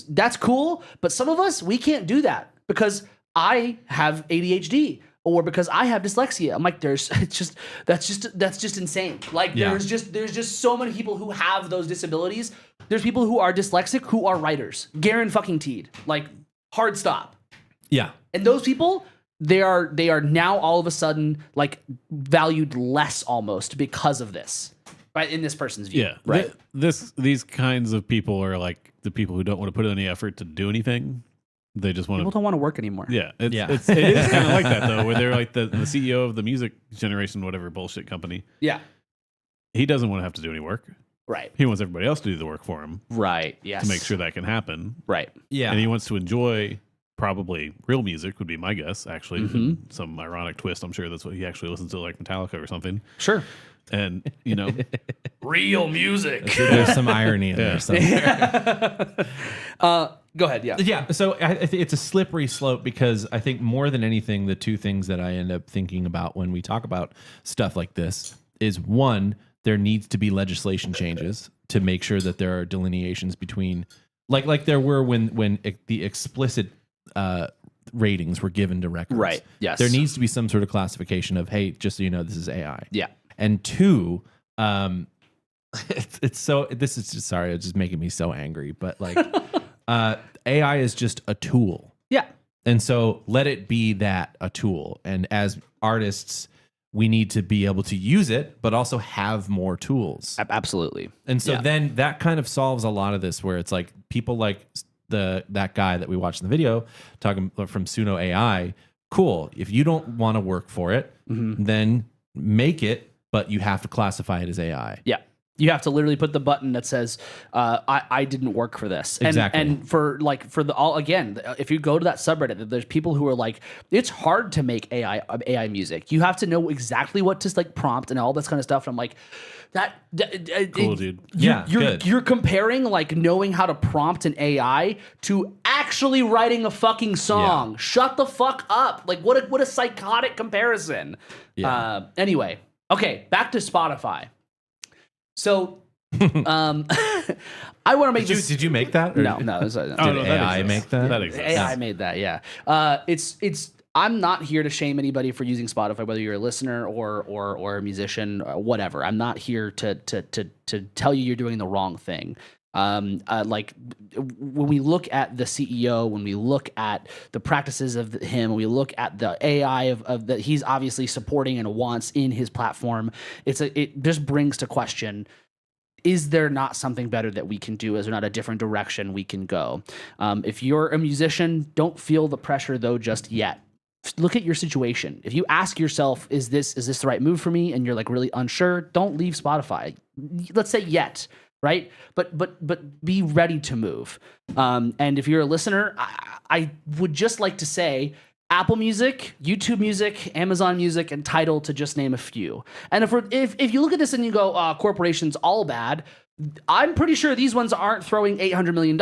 that's cool, but some of us we can't do that because I have ADHD. Or because I have dyslexia. I'm like, that's just insane. Like there's just so many people who have those disabilities. There's people who are dyslexic who are writers. Guaranteed. Like hard stop. Yeah. And those people, they are now all of a sudden like valued less almost because of this. Right? In this person's view. Yeah, Right. These kinds of people are like the people who don't want to put any effort to do anything. They just want People to. don't want to work anymore. Yeah, it is kind of like that though, where they're like the CEO of the music generation, whatever bullshit company. Yeah. He doesn't want to have to do any work. Right. He wants everybody else to do the work for him Right. Yes. to make sure that can happen. Right. Yeah. And he wants to enjoy probably real music would be my guess. Actually, Mm-hmm. some ironic twist. I'm sure that's what he actually listens to, like Metallica or something. Sure. And you know, Real music. There's some irony in there somewhere. Go ahead. Yeah. Yeah, so I think it's a slippery slope because I think more than anything, the two things that I end up thinking about when we talk about stuff like this is one, there needs to be legislation changes to make sure that there are delineations between, like there were when the explicit ratings were given to records. Right, yes. There needs to be some sort of classification of, hey, just so you know, this is AI. Yeah. And two, it's so this is just sorry, it's just making me so angry, but like AI is just a tool. Yeah. And so let it be that, a tool. And as artists, we need to be able to use it, but also have more tools. Absolutely. And so Yeah. then that kind of solves a lot of this, where it's like people like that guy that we watched in the video talking from Suno AI. Cool. If you don't want to work for it, then make it, but you have to classify it as AI. Yeah. You have to literally put the button that says, I didn't work for this. And, Exactly. And for the all, again, if you go to that subreddit, there's people who are like, it's hard to make AI music. You have to know exactly what to like prompt and all this kind of stuff. And I'm like, cool, dude. You're comparing like knowing how to prompt an AI to actually writing a fucking song. Yeah. Shut the fuck up. Like what a psychotic comparison. Yeah. Anyway, okay, back to Spotify. So, I want to make this. Did you make that? Or No. Did that AI exists. make that? That exists. AI made that. Yeah. It's. I'm not here to shame anybody for using Spotify, whether you're a listener or a musician, or whatever. I'm not here to tell you you're doing the wrong thing. Like when we look at the CEO, when we look at the practices of him, when we look at the AI of that he's obviously supporting and wants in his platform, it just brings to question, is there not something better that we can do? Is there not a different direction we can go? If you're a musician, don't feel the pressure though just yet. Look at your situation. If you ask yourself, is this the right move for me? And you're like really unsure, don't leave Spotify. Let's say yet. Right, but be ready to move. And if you're a listener, I would just like to say Apple Music, YouTube Music, Amazon Music, and Tidal, to just name a few. And if you look at this and you go, corporations all bad, I'm pretty sure these ones aren't throwing $800 million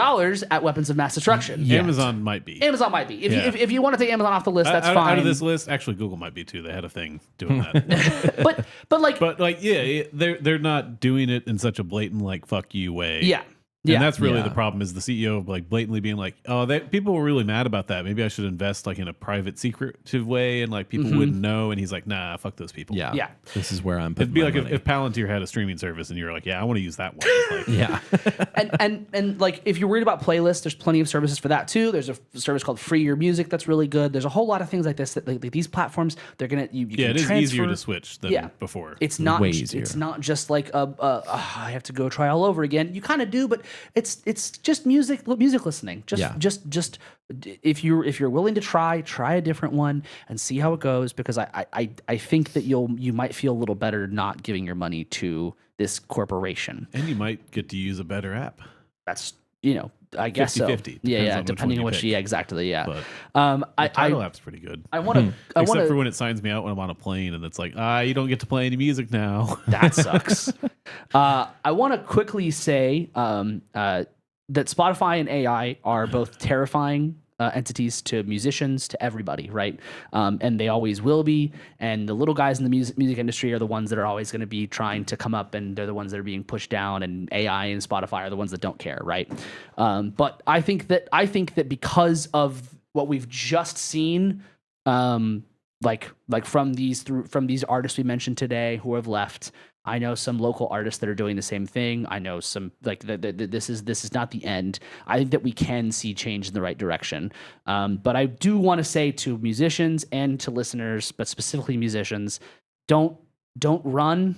at weapons of mass destruction. Amazon might be. Amazon might be. If you want to take Amazon off the list, that's fine. Out of this list, actually, Google might be too. They had a thing doing that. but yeah, they're not doing it in such a blatant like fuck you way. Yeah. And that's really the problem is the CEO like blatantly being like, oh, people were really mad about that. Maybe I should invest like in a private secretive way and like people wouldn't know. And he's like, nah, fuck those people. Yeah. This is where I'm putting It'd be my like money. if Palantir had a streaming service and you're like, yeah, I want to use that one. Like, yeah. and like if you're worried about playlists, there's plenty of services for that too. There's a service called Free Your Music that's really good. There's a whole lot of things like this that like these platforms they're gonna you can it is transfer. easier to switch than before. It's not Way easier. It's not just like I have to go try all over again. You kind of do, but it's just music listening. Just if you're willing to try a different one and see how it goes, because I think that you might feel a little better not giving your money to this corporation. And you might get to use a better app. That's I guess 50-50. so. Yeah, on depending on which which. one you Yeah, exactly. Yeah. But the Tidal app's pretty good. I want to. Except for when it signs me out when I'm on a plane and it's like, you don't get to play any music now. That sucks. I want to quickly say that Spotify and AI are both terrifying entities to musicians, to everybody, right? And they always will be. And the little guys in the music industry are the ones that are always going to be trying to come up, and they're the ones that are being pushed down. And AI and Spotify are the ones that don't care, right? But I think that because of what we've just seen, like from these artists we mentioned today who have left. I know some local artists that are doing the same thing. I know some like this is not the end. I think that we can see change in the right direction. But I do want to say to musicians and to listeners, but specifically musicians, don't run.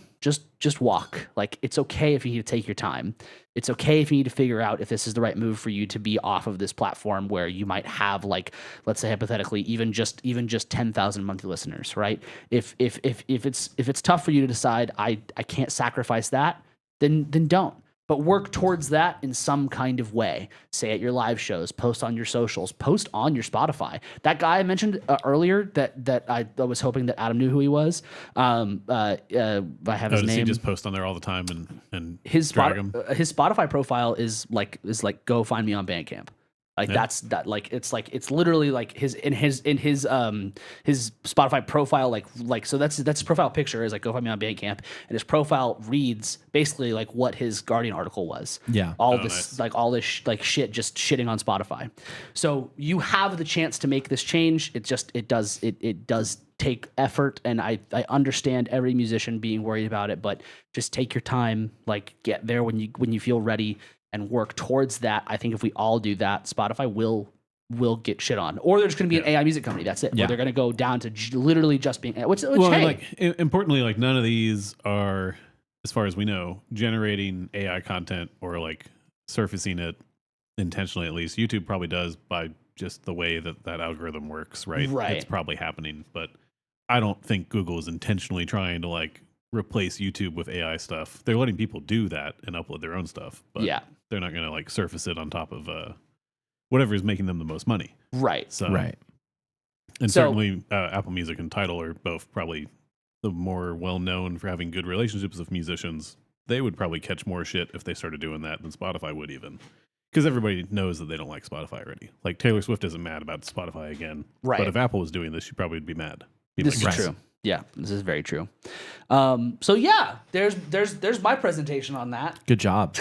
Just walk. Like it's okay if you need to take your time. It's okay if you need to figure out if this is the right move for you to be off of this platform where you might have, like, let's say hypothetically, even just 10,000 monthly listeners, right? If it's tough for you to decide I can't sacrifice that, then don't. But work towards that in some kind of way. Say at your live shows, post on your socials, post on your Spotify. That guy I mentioned earlier that I was hoping that Adam knew who he was. I have his name. He just post on there all the time and his drag him? His Spotify profile is like go find me on Bandcamp. Like it's literally like his Spotify profile like so that's his profile picture is like go find me on Bandcamp, and his profile reads basically like what his Guardian article was. Yeah. All this shit just shitting on Spotify. So you have the chance to make this change. It does take effort, and I understand every musician being worried about it, but just take your time, like get there when you feel ready. And work towards that. I think if we all do that, Spotify will get shit on, or there's going to be an AI music company. That's it. Yeah. Where they're going to go down to literally just being. Which hey, like importantly, like none of these are, as far as we know, generating AI content or like surfacing it intentionally. At least YouTube probably does by just the way that algorithm works. Right. It's probably happening, but I don't think Google is intentionally trying to like replace YouTube with AI stuff. They're letting people do that and upload their own stuff, but they're not going to like surface it on top of whatever is making them the most money. Right. So, and certainly Apple Music and Tidal are both probably the more well-known for having good relationships with musicians. They would probably catch more shit if they started doing that than Spotify would, even. Because everybody knows that they don't like Spotify already. Like Taylor Swift isn't mad about Spotify again. Right. But if Apple was doing this, she probably would be mad. This is true. Yeah, this is very true. So yeah, there's my presentation on that. Good job.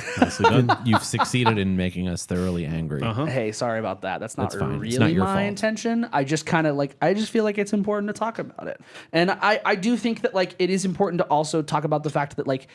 You've succeeded in making us thoroughly angry. Hey, sorry about that. That's not fine. really not your my fault. intention. I just kind of I just feel like it's important to talk about it. And I do think that like it is important to also talk about the fact that like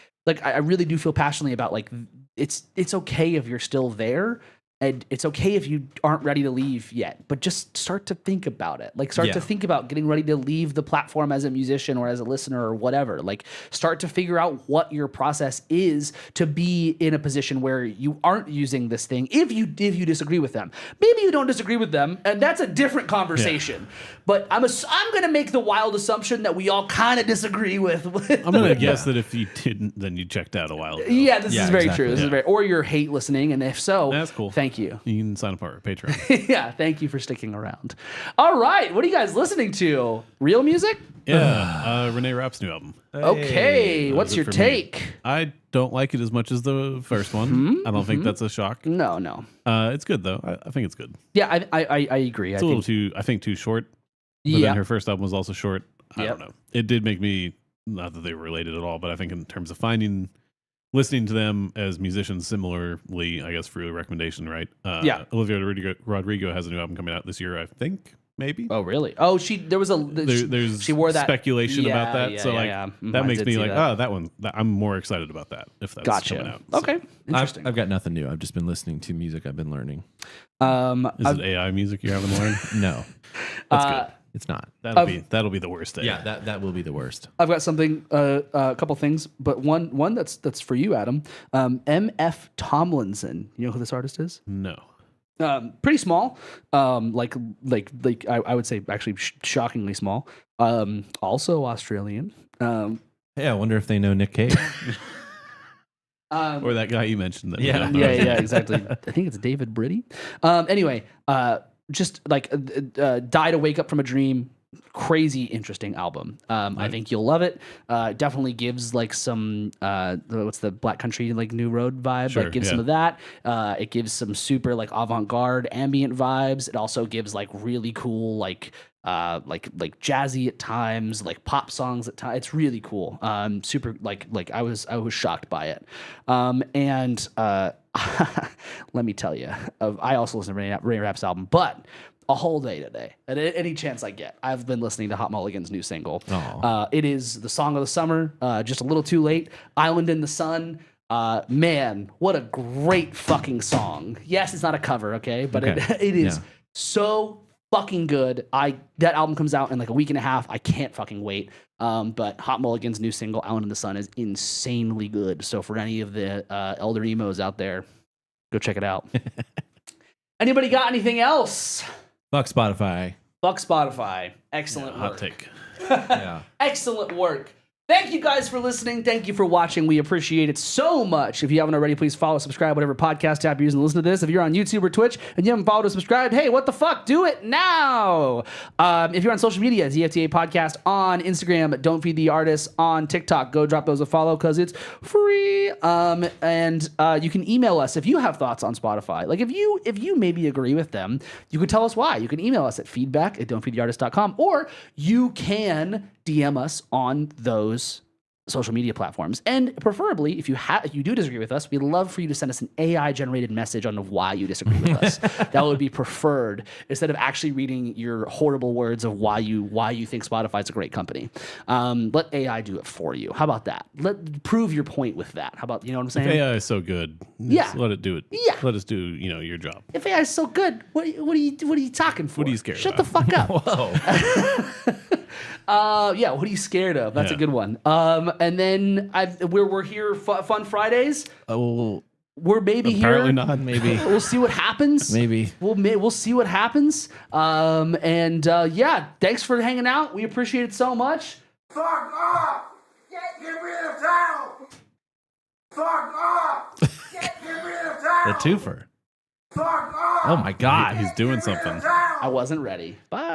I really do feel passionately about like it's okay if you're still there. And it's okay if you aren't ready to leave yet, but just start to think about it. Like start to think about getting ready to leave the platform as a musician or as a listener or whatever. Like start to figure out what your process is to be in a position where you aren't using this thing. If you disagree with them, maybe you don't disagree with them, and that's a different conversation. Yeah. But I'm going to make the wild assumption that we all kind of disagree with. I'm going to guess that if you didn't, then you checked out a while ago. Yeah, this is very true. This is very, or you're hate listening, and if so, that's cool. Thank you. You can sign up for our Patreon. Yeah, thank you for sticking around. All right, what are you guys listening to? Real music? Yeah, Renee Rapp's new album. Okay, what's your take? I don't like it as much as the first one. I don't think that's a shock. No. It's good though. I think it's good. Yeah, I agree. It's a little too, I think, too short. But then her first album was also short. I don't know. It did make me, not that they were related at all, but I think in terms of listening to them as musicians similarly, I guess for your recommendation, right? Olivia Rodrigo has a new album coming out this year, I think. Maybe. Oh, really? Oh, there's she wore that speculation about that. So that makes me like, I'm more excited about that if that's coming out. Okay. Interesting. I've got nothing new. I've just been listening to music I've been learning. Is it AI music you haven't learned? No. That's good. It's not. That'll be the worst thing. Yeah, that will be the worst. I've got something, a couple things, but one that's for you, Adam. M.F. Tomlinson. You know who this artist is? No. Pretty small, like I would say actually shockingly small. Also Australian. I wonder if they know Nick Cave. Or that guy you mentioned. Yeah, exactly. I think it's David Britty. Anyway, just like Die to Wake Up from a Dream. Crazy interesting album. I think you'll love it. Definitely gives like some what's the Black Country like New Road vibe. Sure, like gives some of that. It gives some super like avant-garde ambient vibes. It also gives like really cool like jazzy at times, like pop songs at times. It's really cool. Super like I was shocked by it. And let me tell you, I also listen to Ray Rapp's album, but a whole day today, at any chance I get. I've been listening to Hot Mulligan's new single. It is the song of the summer, just a little too late. Island in the Sun. Man, what a great fucking song. Yes, it's not a cover, okay? But it is so fucking good. That album comes out in like a week and a half. I can't fucking wait. But Hot Mulligan's new single, Island in the Sun, is insanely good. So for any of the elder emos out there, go check it out. Anybody got anything else? Fuck Spotify. Fuck Spotify. Excellent work. Hot take. Excellent work. Thank you guys for listening. Thank you for watching. We appreciate it so much. If you haven't already, please follow, subscribe, whatever podcast app you're using to listen to this. If you're on YouTube or Twitch and you haven't followed or subscribed, hey, what the fuck? Do it now. If you're on social media, ZFTA Podcast on Instagram, Don't Feed the Artists on TikTok. Go drop those a follow because it's free. And you can email us if you have thoughts on Spotify. Like if you maybe agree with them, you can tell us why. You can email us at feedback@don'tfeedtheartist.com, or you can DM us on those social media platforms. And preferably, if you do disagree with us, we'd love for you to send us an AI-generated message on why you disagree with us. That would be preferred, instead of actually reading your horrible words of why you think Spotify's a great company. Let AI do it for you. How about that? Prove your point with that. How about, you know what I'm saying? If AI is so good, let it do it. Yeah. Let us do, your job. If AI is so good, what are you talking for? What are you scared Shut about? the fuck up. Whoa. What are you scared of? That's a good one. And then we're here Fun Fridays. We're maybe Apparently here. not. Maybe. We'll see what happens. Maybe. We'll see what happens. Thanks for hanging out. We appreciate it so much. Fuck off! Get rid of town! Fuck off! Get rid of town! The twofer. Fuck off! Oh my God. He's doing something. I wasn't ready. Bye.